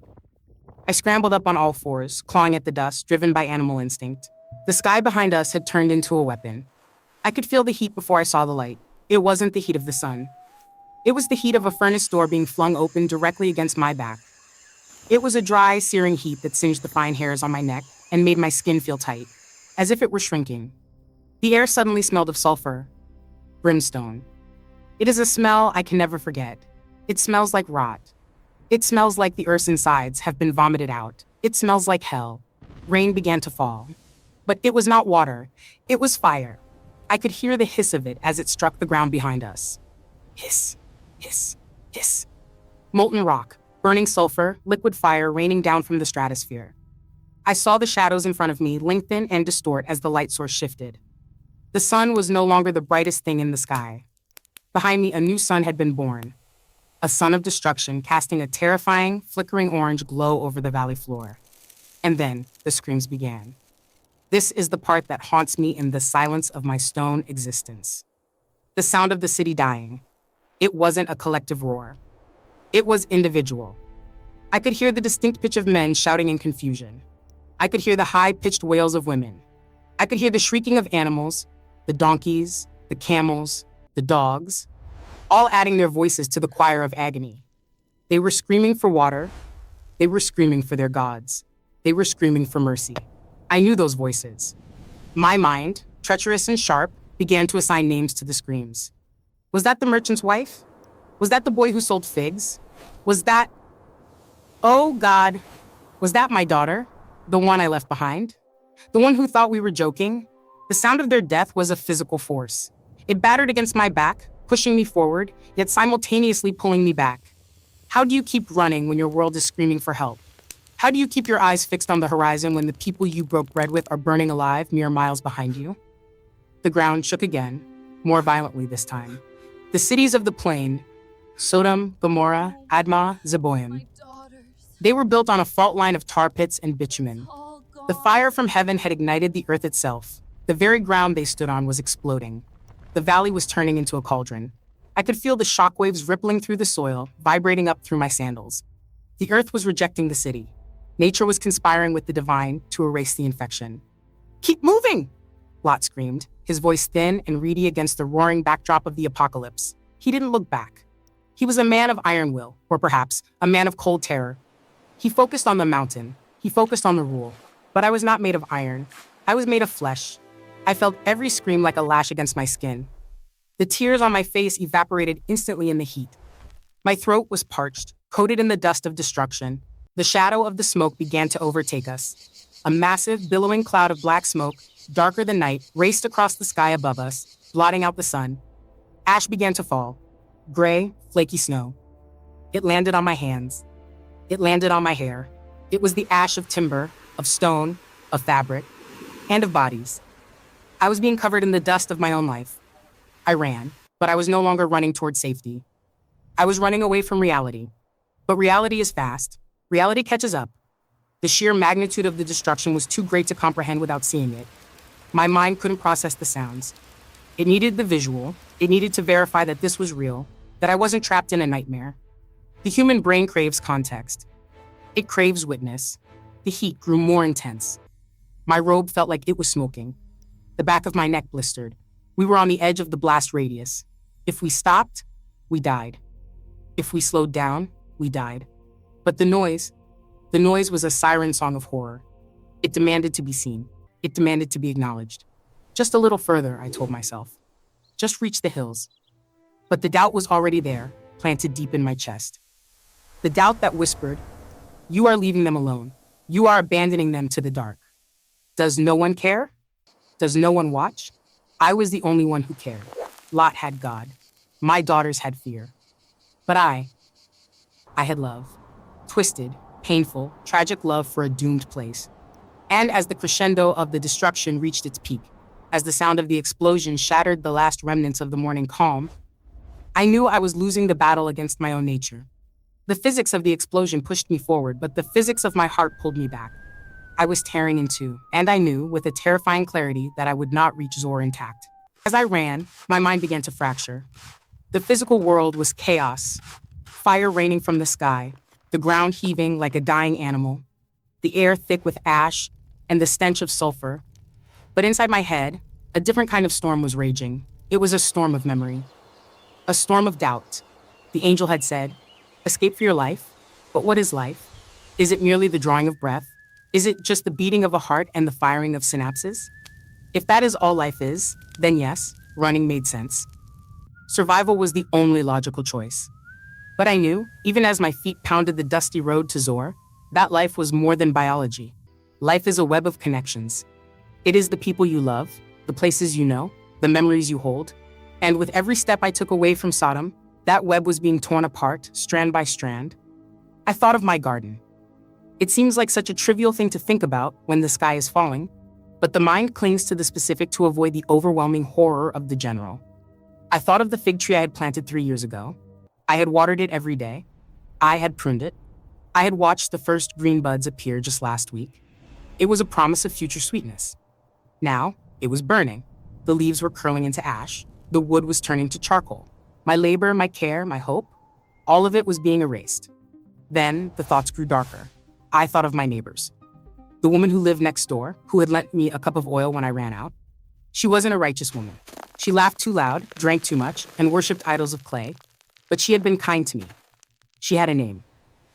I scrambled up on all fours, clawing at the dust, driven by animal instinct. The sky behind us had turned into a weapon. I could feel the heat before I saw the light. It wasn't the heat of the sun. It was the heat of a furnace door being flung open directly against my back. It was a dry, searing heat that singed the fine hairs on my neck and made my skin feel tight, as if it were shrinking. The air suddenly smelled of sulfur, brimstone. It is a smell I can never forget. It smells like rot. It smells like the earth's insides have been vomited out. It smells like hell. Rain began to fall. But it was not water. It was fire. I could hear the hiss of it as it struck the ground behind us. Hiss, hiss, hiss. Molten rock, burning sulfur, liquid fire raining down from the stratosphere. I saw the shadows in front of me lengthen and distort as the light source shifted. The sun was no longer the brightest thing in the sky. Behind me, a new sun had been born. A sun of destruction, casting a terrifying, flickering orange glow over the valley floor. And then the screams began. This is the part that haunts me in the silence of my stone existence. The sound of the city dying. It wasn't a collective roar. It was individual. I could hear the distinct pitch of men shouting in confusion. I could hear the high-pitched wails of women. I could hear the shrieking of animals, the donkeys, the camels, the dogs, all adding their voices to the choir of agony. They were screaming for water. They were screaming for their gods. They were screaming for mercy. I knew those voices. My mind, treacherous and sharp, began to assign names to the screams. Was that the merchant's wife? Was that the boy who sold figs? Was that... Oh, God. Was that my daughter? The one I left behind? The one who thought we were joking? The sound of their death was a physical force. It battered against my back, pushing me forward, yet simultaneously pulling me back. How do you keep running when your world is screaming for help? How do you keep your eyes fixed on the horizon when the people you broke bread with are burning alive mere miles behind you? The ground shook again, more violently this time. The cities of the plain, Sodom, Gomorrah, Admah, Zeboim. They were built on a fault line of tar pits and bitumen. The fire from heaven had ignited the earth itself. The very ground they stood on was exploding. The valley was turning into a cauldron. I could feel the shockwaves rippling through the soil, vibrating up through my sandals. The earth was rejecting the city. Nature was conspiring with the divine to erase the infection. Keep moving! Lot screamed, his voice thin and reedy against the roaring backdrop of the apocalypse. He didn't look back. He was a man of iron will, or perhaps a man of cold terror. He focused on the mountain. He focused on the rule. But I was not made of iron. I was made of flesh. I felt every scream like a lash against my skin. The tears on my face evaporated instantly in the heat. My throat was parched, coated in the dust of destruction. The shadow of the smoke began to overtake us. A massive, billowing cloud of black smoke, darker than night, raced across the sky above us, blotting out the sun. Ash began to fall. Gray, flaky snow. It landed on my hands. It landed on my hair. It was the ash of timber, of stone, of fabric, and of bodies. I was being covered in the dust of my own life. I ran, but I was no longer running toward safety. I was running away from reality. But reality is fast. Reality catches up. The sheer magnitude of the destruction was too great to comprehend without seeing it. My mind couldn't process the sounds. It needed the visual. It needed to verify that this was real, that I wasn't trapped in a nightmare. The human brain craves context. It craves witness. The heat grew more intense. My robe felt like it was smoking. The back of my neck blistered. We were on the edge of the blast radius. If we stopped, we died. If we slowed down, we died. But the noise was a siren song of horror. It demanded to be seen. It demanded to be acknowledged. Just a little further, I told myself. Just reach the hills. But the doubt was already there, planted deep in my chest. The doubt that whispered, "You are leaving them alone. You are abandoning them to the dark. Does no one care? Does no one watch?" I was the only one who cared. Lot had God. My daughters had fear. But I had love. Twisted, painful, tragic love for a doomed place. And as the crescendo of the destruction reached its peak, as the sound of the explosion shattered the last remnants of the morning calm, I knew I was losing the battle against my own nature. The physics of the explosion pushed me forward, but the physics of my heart pulled me back. I was tearing in two, and I knew, with a terrifying clarity, that I would not reach Zor intact. As I ran, my mind began to fracture. The physical world was chaos. Fire raining from the sky, the ground heaving like a dying animal, the air thick with ash, and the stench of sulfur. But inside my head, a different kind of storm was raging. It was a storm of memory. A storm of doubt. The angel had said, "Escape for your life? But what is life? Is it merely the drawing of breath? Is it just the beating of a heart and the firing of synapses? If that is all life is, then yes, running made sense. Survival was the only logical choice. But I knew, even as my feet pounded the dusty road to Zor, that life was more than biology. Life is a web of connections. It is the people you love, the places you know, the memories you hold. And with every step I took away from Sodom, that web was being torn apart, strand by strand. I thought of my garden. It seems like such a trivial thing to think about when the sky is falling, but the mind clings to the specific to avoid the overwhelming horror of the general. I thought of the fig tree I had planted 3 years ago. I had watered it every day. I had pruned it. I had watched the first green buds appear just last week. It was a promise of future sweetness. Now, it was burning. The leaves were curling into ash. The wood was turning to charcoal. My labor, my care, my hope, all of it was being erased. Then the thoughts grew darker. I thought of my neighbors. The woman who lived next door, who had lent me a cup of oil when I ran out. She wasn't a righteous woman. She laughed too loud, drank too much, and worshipped idols of clay. But she had been kind to me. She had a name.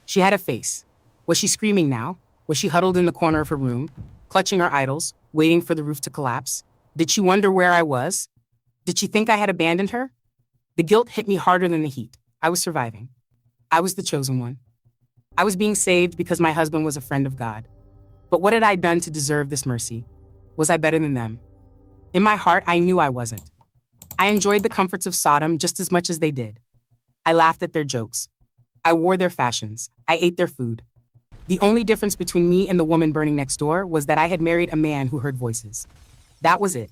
She had a face. Was she screaming now? Was she huddled in the corner of her room, clutching her idols, waiting for the roof to collapse? Did she wonder where I was? Did she think I had abandoned her? The guilt hit me harder than the heat. I was surviving. I was the chosen one. I was being saved because my husband was a friend of God. But what had I done to deserve this mercy? Was I better than them? In my heart, I knew I wasn't. I enjoyed the comforts of Sodom just as much as they did. I laughed at their jokes. I wore their fashions. I ate their food. The only difference between me and the woman burning next door was that I had married a man who heard voices. That was it.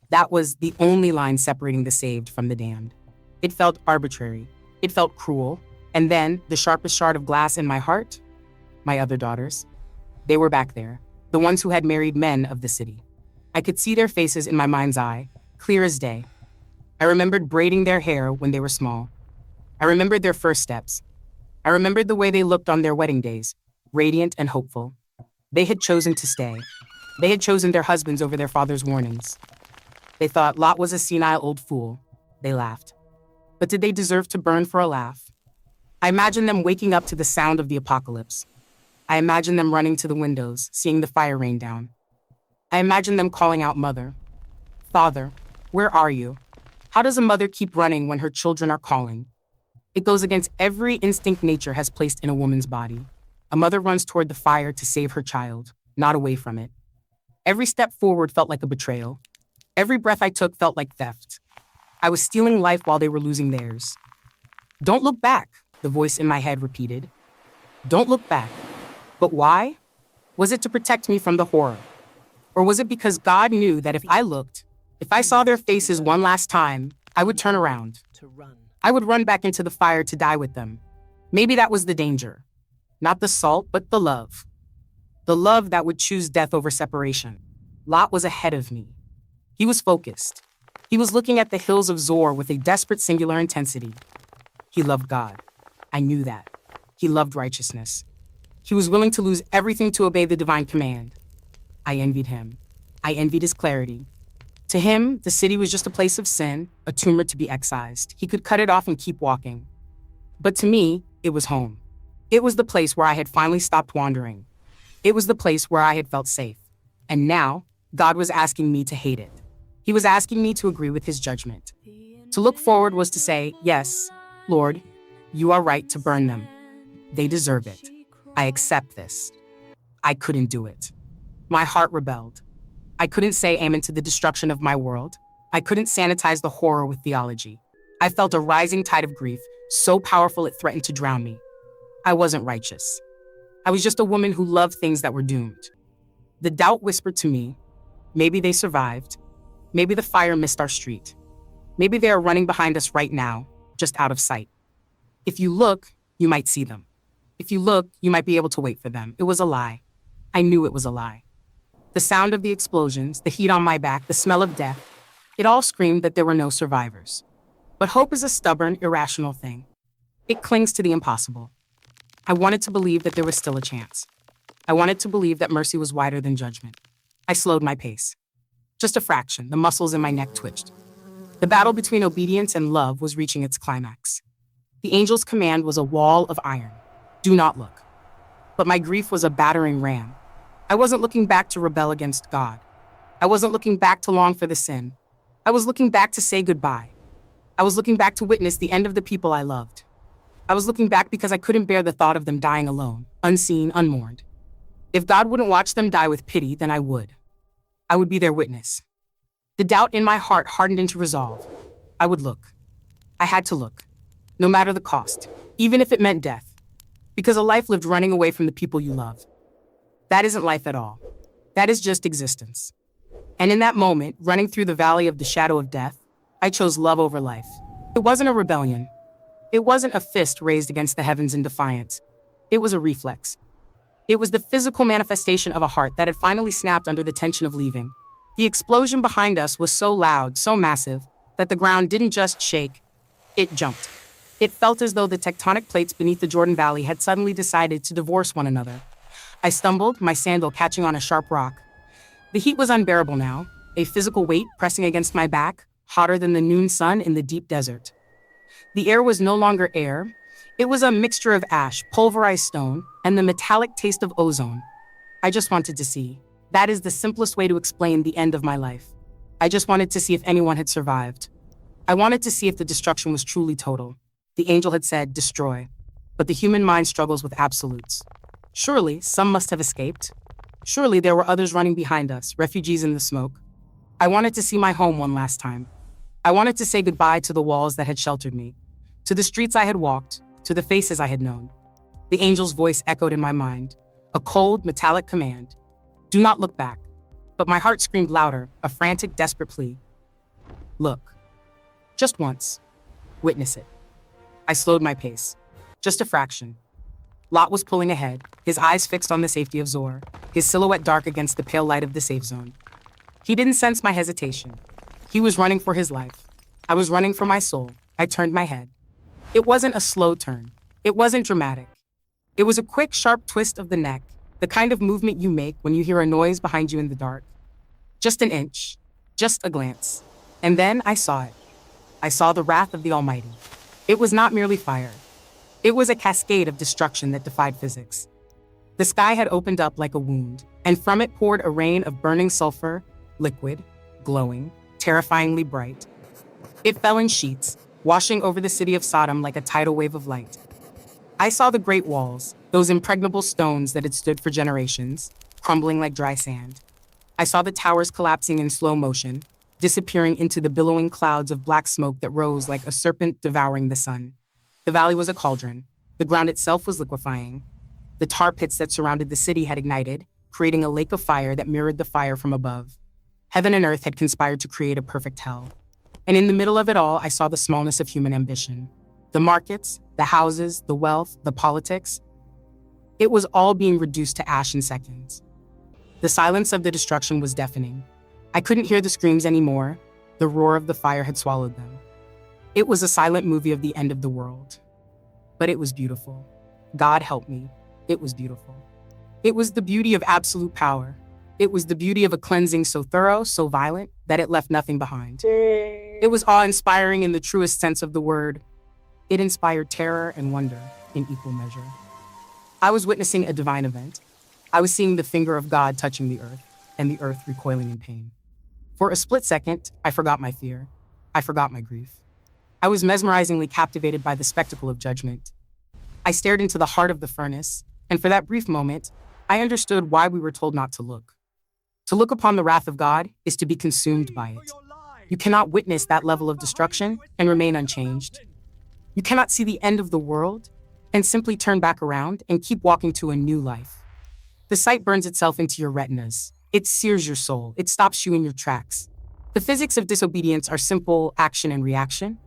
That was the only line separating the saved from the damned. It felt arbitrary. It felt cruel. And then, the sharpest shard of glass in my heart, my other daughters. They were back there, the ones who had married men of the city. I could see their faces in my mind's eye, clear as day. I remembered braiding their hair when they were small. I remembered their first steps. I remembered the way they looked on their wedding days, radiant and hopeful. They had chosen to stay. They had chosen their husbands over their father's warnings. They thought Lot was a senile old fool. They laughed. But did they deserve to burn for a laugh? I imagined them waking up to the sound of the apocalypse. I imagined them running to the windows, seeing the fire rain down. I imagined them calling out, "Mother, Father, where are you?" How does a mother keep running when her children are calling? It goes against every instinct nature has placed in a woman's body. A mother runs toward the fire to save her child, not away from it. Every step forward felt like a betrayal. Every breath I took felt like theft. I was stealing life while they were losing theirs. "Don't look back," the voice in my head repeated. Don't look back. But why? Was it to protect me from the horror? Or was it because God knew that if I looked, if I saw their faces one last time, I would turn around. I would run back into the fire to die with them. Maybe that was the danger. Not the salt, but the love. The love that would choose death over separation. Lot was ahead of me. He was focused. He was looking at the hills of Zor with a desperate singular intensity. He loved God. I knew that. He loved righteousness. He was willing to lose everything to obey the divine command. I envied him. I envied his clarity. To him, the city was just a place of sin, a tumor to be excised. He could cut it off and keep walking. But to me, it was home. It was the place where I had finally stopped wandering. It was the place where I had felt safe. And now, God was asking me to hate it. He was asking me to agree with his judgment. To look forward was to say, "Yes, Lord, you are right to burn them. They deserve it. I accept this." I couldn't do it. My heart rebelled. I couldn't say amen to the destruction of my world. I couldn't sanitize the horror with theology. I felt a rising tide of grief, so powerful it threatened to drown me. I wasn't righteous. I was just a woman who loved things that were doomed. The doubt whispered to me, maybe they survived. Maybe the fire missed our street. Maybe they are running behind us right now, just out of sight. If you look, you might see them. If you look, you might be able to wait for them. It was a lie. I knew it was a lie. The sound of the explosions, the heat on my back, the smell of death, it all screamed that there were no survivors. But hope is a stubborn, irrational thing. It clings to the impossible. I wanted to believe that there was still a chance. I wanted to believe that mercy was wider than judgment. I slowed my pace. Just a fraction, the muscles in my neck twitched. The battle between obedience and love was reaching its climax. The angel's command was a wall of iron. Do not look. But my grief was a battering ram. I wasn't looking back to rebel against God. I wasn't looking back to long for the sin. I was looking back to say goodbye. I was looking back to witness the end of the people I loved. I was looking back because I couldn't bear the thought of them dying alone, unseen, unmourned. If God wouldn't watch them die with pity, then I would. I would be their witness. The doubt in my heart hardened into resolve. I would look. I had to look, no matter the cost, even if it meant death. Because a life lived running away from the people you love. That isn't life at all. That is just existence. And in that moment, running through the valley of the shadow of death, I chose love over life. It wasn't a rebellion. It wasn't a fist raised against the heavens in defiance. It was a reflex. It was the physical manifestation of a heart that had finally snapped under the tension of leaving. The explosion behind us was so loud, so massive, that the ground didn't just shake, it jumped. It felt as though the tectonic plates beneath the Jordan Valley had suddenly decided to divorce one another. I stumbled, my sandal catching on a sharp rock. The heat was unbearable now, a physical weight pressing against my back, hotter than the noon sun in the deep desert. The air was no longer air. It was a mixture of ash, pulverized stone, and the metallic taste of ozone. I just wanted to see. That is the simplest way to explain the end of my life. I just wanted to see if anyone had survived. I wanted to see if the destruction was truly total. The angel had said, destroy. But the human mind struggles with absolutes. Surely, some must have escaped. Surely there were others running behind us, refugees in the smoke. I wanted to see my home one last time. I wanted to say goodbye to the walls that had sheltered me, to the streets I had walked, to the faces I had known. The angel's voice echoed in my mind, a cold, metallic command. Do not look back. But my heart screamed louder, a frantic, desperate plea. Look. Just once. Witness it. I slowed my pace. Just a fraction. Lot was pulling ahead, his eyes fixed on the safety of Zor, his silhouette dark against the pale light of the safe zone. He didn't sense my hesitation. He was running for his life. I was running for my soul. I turned my head. It wasn't a slow turn. It wasn't dramatic. It was a quick, sharp twist of the neck, the kind of movement you make when you hear a noise behind you in the dark. Just an inch, just a glance. And then I saw it. I saw the wrath of the Almighty. It was not merely fire. It was a cascade of destruction that defied physics. The sky had opened up like a wound, and from it poured a rain of burning sulfur, liquid, glowing, terrifyingly bright. It fell in sheets, washing over the city of Sodom like a tidal wave of light. I saw the great walls, those impregnable stones that had stood for generations, crumbling like dry sand. I saw the towers collapsing in slow motion, disappearing into the billowing clouds of black smoke that rose like a serpent devouring the sun. The valley was a cauldron. The ground itself was liquefying. The tar pits that surrounded the city had ignited, creating a lake of fire that mirrored the fire from above. Heaven and earth had conspired to create a perfect hell. And in the middle of it all, I saw the smallness of human ambition. The markets, the houses, the wealth, the politics. It was all being reduced to ash in seconds. The silence of the destruction was deafening. I couldn't hear the screams anymore. The roar of the fire had swallowed them. It was a silent movie of the end of the world. But it was beautiful. God help me. It was beautiful. It was the beauty of absolute power. It was the beauty of a cleansing so thorough, so violent, that it left nothing behind. It was awe-inspiring in the truest sense of the word. It inspired terror and wonder in equal measure. I was witnessing a divine event. I was seeing the finger of God touching the earth, and the earth recoiling in pain. For a split second, I forgot my fear. I forgot my grief. I was mesmerizingly captivated by the spectacle of judgment. I stared into the heart of the furnace, and for that brief moment, I understood why we were told not to look. To look upon the wrath of God is to be consumed by it. You cannot witness that level of destruction and remain unchanged. You cannot see the end of the world and simply turn back around and keep walking to a new life. The sight burns itself into your retinas. It sears your soul. It stops you in your tracks. The physics of disobedience are simple action and reaction.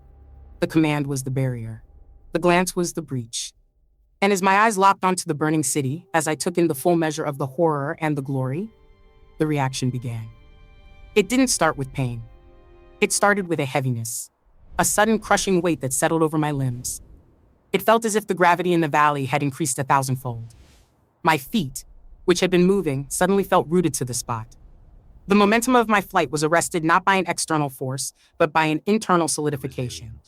The command was the barrier. The glance was the breach. And as my eyes locked onto the burning city, as I took in the full measure of the horror and the glory, the reaction began. It didn't start with pain. It started with a heaviness, a sudden crushing weight that settled over my limbs. It felt as if the gravity in the valley had increased 1,000-fold. My feet, which had been moving, suddenly felt rooted to the spot. The momentum of my flight was arrested not by an external force, but by an internal solidification.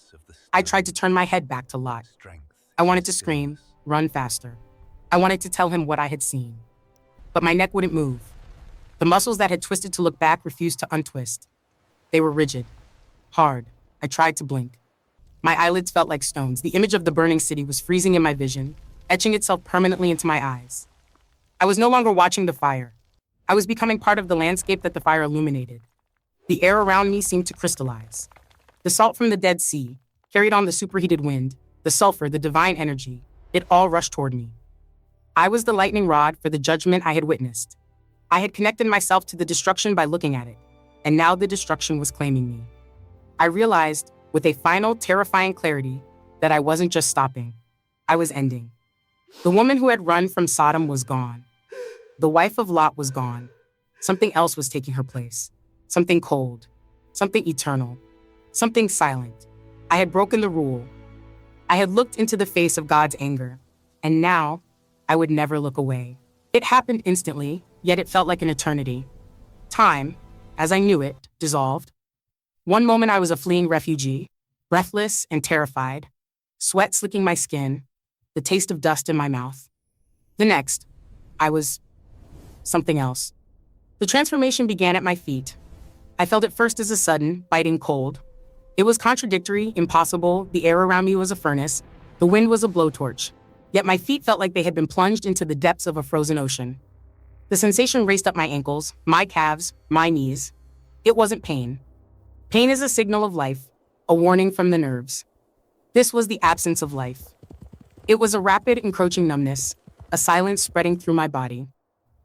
I tried to turn my head back to Lot. I wanted to scream, run faster. I wanted to tell him what I had seen. But my neck wouldn't move. The muscles that had twisted to look back refused to untwist. They were rigid, hard. I tried to blink. My eyelids felt like stones. The image of the burning city was freezing in my vision, etching itself permanently into my eyes. I was no longer watching the fire. I was becoming part of the landscape that the fire illuminated. The air around me seemed to crystallize. The salt from the Dead Sea carried on the superheated wind, the sulfur, the divine energy. It all rushed toward me. I was the lightning rod for the judgment I had witnessed. I had connected myself to the destruction by looking at it, and now the destruction was claiming me. I realized, with a final, terrifying clarity, that I wasn't just stopping. I was ending. The woman who had run from Sodom was gone. The wife of Lot was gone. Something else was taking her place. Something cold. Something eternal. Something silent. I had broken the rule. I had looked into the face of God's anger, and now I would never look away. It happened instantly, yet it felt like an eternity. Time, as I knew it, dissolved. One moment I was a fleeing refugee, breathless and terrified, sweat slicking my skin, the taste of dust in my mouth. The next, I was something else. The transformation began at my feet. I felt it first as a sudden, biting cold. It was contradictory, impossible. The air around me was a furnace. The wind was a blowtorch. Yet my feet felt like they had been plunged into the depths of a frozen ocean. The sensation raced up my ankles, my calves, my knees. It wasn't pain. Pain is a signal of life, a warning from the nerves. This was the absence of life. It was a rapid, encroaching numbness, a silence spreading through my body.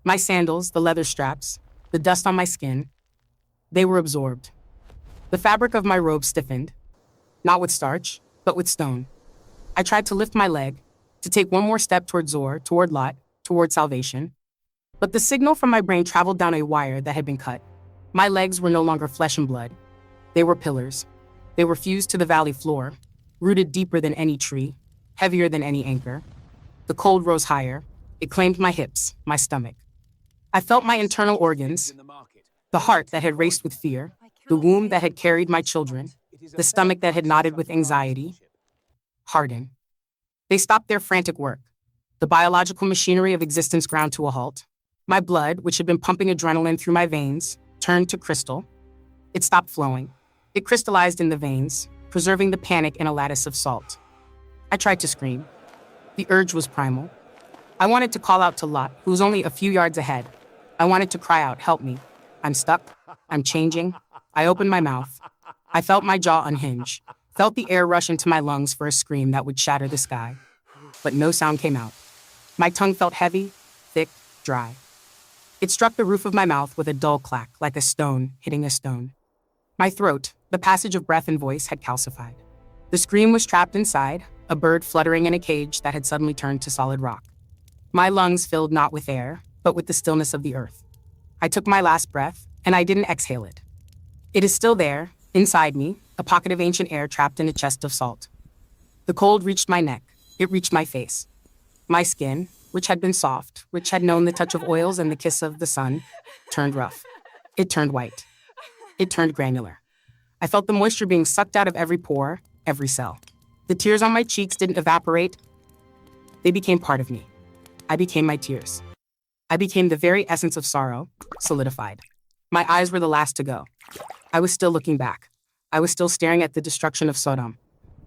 My sandals, the leather straps, the dust on my skin, they were absorbed. The fabric of my robe stiffened, not with starch, but with stone. I tried to lift my leg, to take one more step toward Zor, toward Lot, toward salvation. But the signal from my brain traveled down a wire that had been cut. My legs were no longer flesh and blood. They were pillars. They were fused to the valley floor, rooted deeper than any tree. heavier than any anchor. The cold rose higher. It claimed my hips, my stomach. I felt my internal organs, the heart that had raced with fear, the womb that had carried my children, the stomach that had nodded with anxiety, harden. They stopped their frantic work. The biological machinery of existence ground to a halt. My blood, which had been pumping adrenaline through my veins, turned to crystal. It stopped flowing. It crystallized in the veins, preserving the panic in a lattice of salt. I tried to scream. The urge was primal. I wanted to call out to Lot, who was only a few yards ahead. I wanted to cry out, "Help me. I'm stuck. I'm changing." I opened my mouth. I felt my jaw unhinge, felt the air rush into my lungs for a scream that would shatter the sky. But no sound came out. My tongue felt heavy, thick, dry. It struck the roof of my mouth with a dull clack, like a stone hitting a stone. My throat, the passage of breath and voice, had calcified. The scream was trapped inside, a bird fluttering in a cage that had suddenly turned to solid rock. My lungs filled not with air, but with the stillness of the earth. I took my last breath, and I didn't exhale it. It is still there, inside me, a pocket of ancient air trapped in a chest of salt. The cold reached my neck. It reached my face. My skin, which had been soft, which had known the touch of oils and the kiss of the sun, turned rough. It turned white. It turned granular. I felt the moisture being sucked out of every pore, every cell. The tears on my cheeks didn't evaporate. They became part of me. I became my tears. I became the very essence of sorrow, solidified. My eyes were the last to go. I was still looking back. I was still staring at the destruction of Sodom.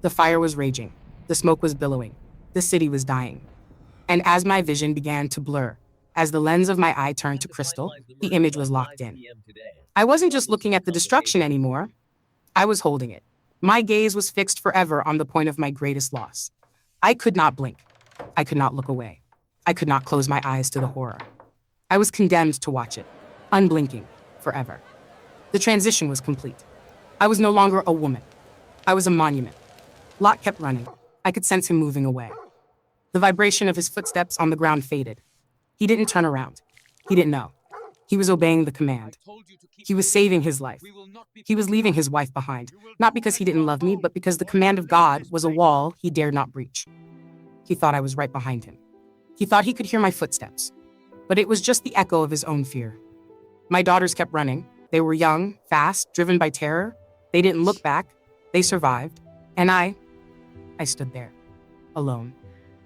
The fire was raging. The smoke was billowing. The city was dying. And as my vision began to blur, as the lens of my eye turned to crystal, the image was locked in. I wasn't just looking at the destruction anymore. I was holding it. My gaze was fixed forever on the point of my greatest loss. I could not blink. I could not look away. I could not close my eyes to the horror. I was condemned to watch it, unblinking, forever. The transition was complete. I was no longer a woman. I was a monument. Lot kept running. I could sense him moving away. The vibration of his footsteps on the ground faded. He didn't turn around. He didn't know. He was obeying the command. He was saving his life. He was leaving his wife behind, not because he didn't love me, but because the command of God was a wall he dared not breach. He thought I was right behind him. He thought he could hear my footsteps, but it was just the echo of his own fear. My daughters kept running. They were young, fast, driven by terror. They didn't look back. They survived. And I stood there, alone.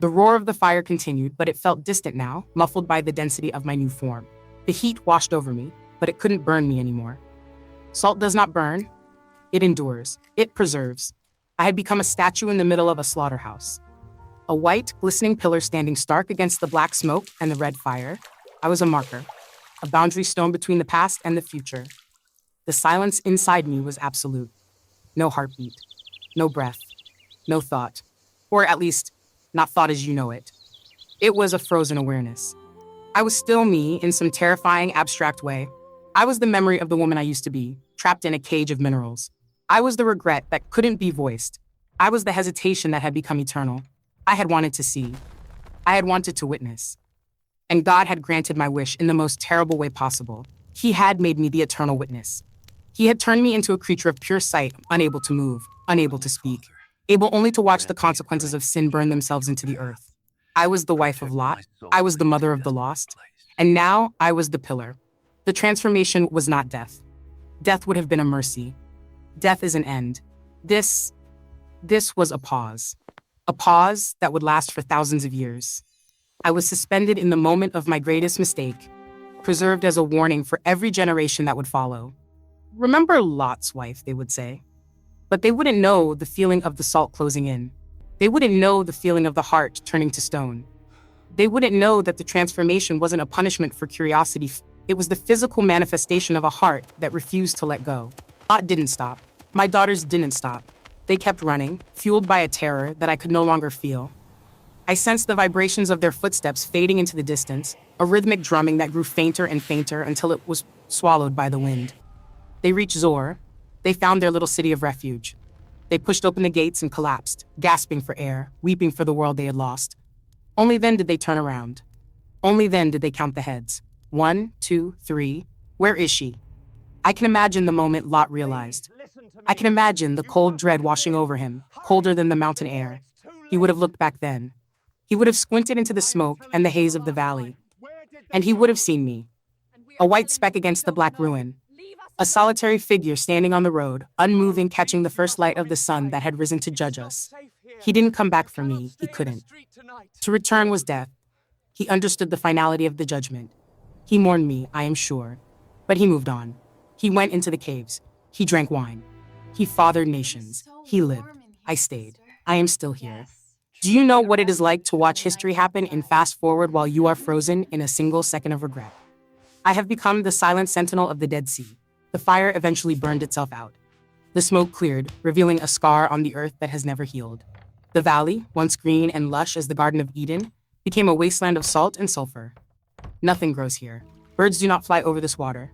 The roar of the fire continued, but it felt distant now, muffled by the density of my new form. The heat washed over me, but it couldn't burn me anymore. Salt does not burn. It endures. It preserves. I had become a statue in the middle of a slaughterhouse. A white, glistening pillar standing stark against the black smoke and the red fire. I was a marker, a boundary stone between the past and the future. The silence inside me was absolute. No heartbeat, no breath, no thought, or at least, not thought as you know it. It was a frozen awareness. I was still me in some terrifying, abstract way. I was the memory of the woman I used to be, trapped in a cage of minerals. I was the regret that couldn't be voiced. I was the hesitation that had become eternal. I had wanted to see. I had wanted to witness. And God had granted my wish in the most terrible way possible. He had made me the eternal witness. He had turned me into a creature of pure sight, unable to move, unable to speak, able only to watch the consequences of sin burn themselves into the earth. I was the wife of Lot. I was the mother of the lost. And now I was the pillar. The transformation was not death. Death would have been a mercy. Death is an end. This was a pause. A pause that would last for thousands of years. I was suspended in the moment of my greatest mistake, preserved as a warning for every generation that would follow. Remember Lot's wife, they would say. But they wouldn't know the feeling of the salt closing in. They wouldn't know the feeling of the heart turning to stone. They wouldn't know that the transformation wasn't a punishment for curiosity. It was the physical manifestation of a heart that refused to let go. Lot didn't stop. My daughters didn't stop. They kept running, fueled by a terror that I could no longer feel. I sensed the vibrations of their footsteps fading into the distance, a rhythmic drumming that grew fainter and fainter until it was swallowed by the wind. They reached Zor. They found their little city of refuge. They pushed open the gates and collapsed, gasping for air, weeping for the world they had lost. Only then did they turn around. Only then did they count the heads. 1, 2, 3. Where is she? I can imagine the moment Lot realized. I can imagine the cold dread washing over him, colder than the mountain air. he would have looked back then. He would have squinted into the smoke and the haze of the valley, and he would have seen me, a white speck against the black ruin, a solitary figure standing on the road, unmoving, catching the first light of the sun that had risen to judge us. He didn't come back for me, he couldn't. To return was death. He understood the finality of the judgment. He mourned me, I am sure. But he moved on. He went into the caves. He drank wine. He fathered nations. He lived. I stayed. I am still here. Do you know what it is like to watch history happen in fast forward while you are frozen in a single second of regret? I have become the silent sentinel of the Dead Sea. The fire eventually burned itself out. The smoke cleared, revealing a scar on the earth that has never healed. The valley, once green and lush as the Garden of Eden, became a wasteland of salt and sulfur. Nothing grows here. Birds do not fly over this water.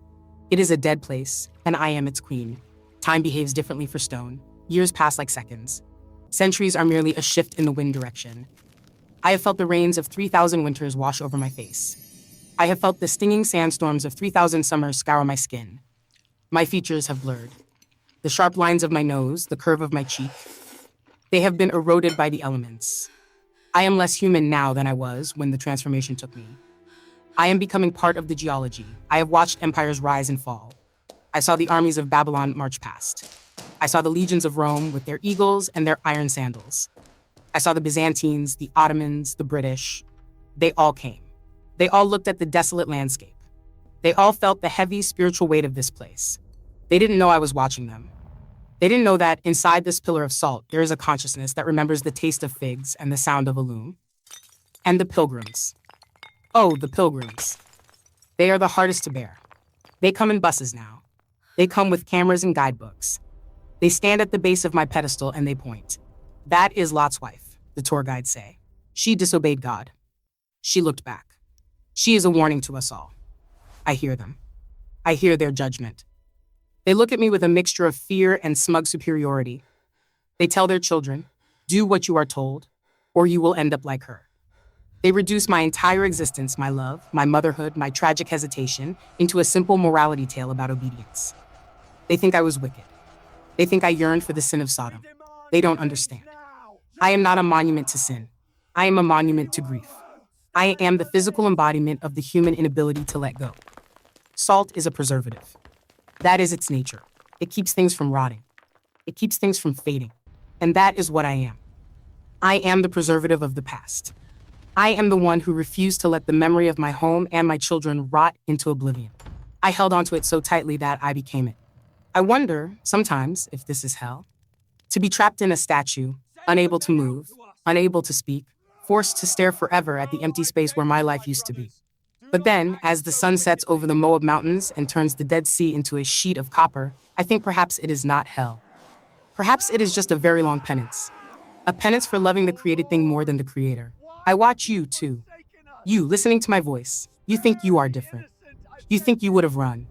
It is a dead place, and I am its queen. Time behaves differently for stone. Years pass like seconds. Centuries are merely a shift in the wind direction. I have felt the rains of 3,000 winters wash over my face. I have felt the stinging sandstorms of 3,000 summers scour my skin. My features have blurred. The sharp lines of my nose, the curve of my cheek, they have been eroded by the elements. I am less human now than I was when the transformation took me. I am becoming part of the geology. I have watched empires rise and fall. I saw the armies of Babylon march past. I saw the legions of Rome with their eagles and their iron sandals. I saw the Byzantines, the Ottomans, the British. They all came. They all looked at the desolate landscape. They all felt the heavy spiritual weight of this place. They didn't know I was watching them. They didn't know that inside this pillar of salt, there is a consciousness that remembers the taste of figs and the sound of a loom. And the pilgrims. Oh, the pilgrims. They are the hardest to bear. They come in buses now. They come with cameras and guidebooks. They stand at the base of my pedestal and they point. That is Lot's wife, the tour guides say. She disobeyed God. She looked back. She is a warning to us all. I hear them. I hear their judgment. They look at me with a mixture of fear and smug superiority. They tell their children, do what you are told, or you will end up like her. They reduce my entire existence, my love, my motherhood, my tragic hesitation, into a simple morality tale about obedience. They think I was wicked. They think I yearned for the sin of Sodom. They don't understand. I am not a monument to sin. I am a monument to grief. I am the physical embodiment of the human inability to let go. Salt is a preservative. That is its nature. It keeps things from rotting. It keeps things from fading. And that is what I am. I am the preservative of the past. I am the one who refused to let the memory of my home and my children rot into oblivion. I held onto it so tightly that I became it. I wonder, sometimes, if this is hell. To be trapped in a statue, unable to move, unable to speak, forced to stare forever at the empty space where my life used to be. But then, as the sun sets over the Moab Mountains and turns the Dead Sea into a sheet of copper, I think perhaps it is not hell. Perhaps it is just a very long penance. A penance for loving the created thing more than the creator. I watch you, too. You, listening to my voice. You think you are different. You think you would have run.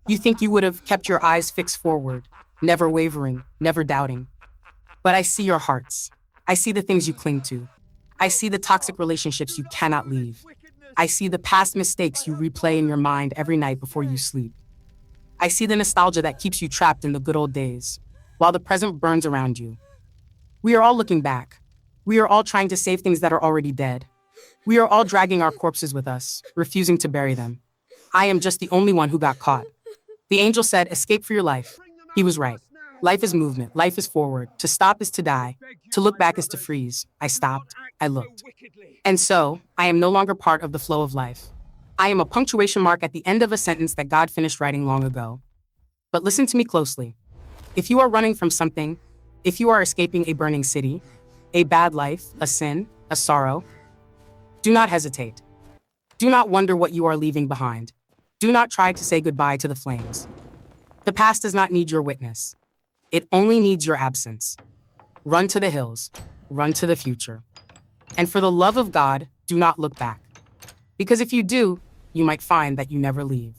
You think you would have kept your eyes fixed forward, never wavering, never doubting. But I see your hearts. I see the things you cling to. I see the toxic relationships you cannot leave. I see the past mistakes you replay in your mind every night before you sleep. I see the nostalgia that keeps you trapped in the good old days, while the present burns around you. We are all looking back. We are all trying to save things that are already dead. We are all dragging our corpses with us, refusing to bury them. I am just the only one who got caught. The angel said, escape for your life. He was right. Life is movement. Life is forward. To stop is to die. To look back is to freeze. I stopped. I looked. And so, I am no longer part of the flow of life. I am a punctuation mark at the end of a sentence that God finished writing long ago. But listen to me closely. If you are running from something, if you are escaping a burning city, a bad life, a sin, a sorrow, do not hesitate. Do not wonder what you are leaving behind. Do not try to say goodbye to the flames. The past does not need your witness. It only needs your absence. Run to the hills. Run to the future. And for the love of God, do not look back. Because if you do, you might find that you never leave.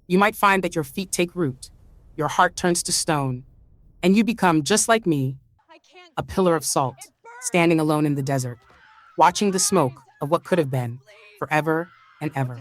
You might find that your feet take root, your heart turns to stone, and you become, just like me, a pillar of salt, standing alone in the desert, watching the smoke of what could have been, forever and ever.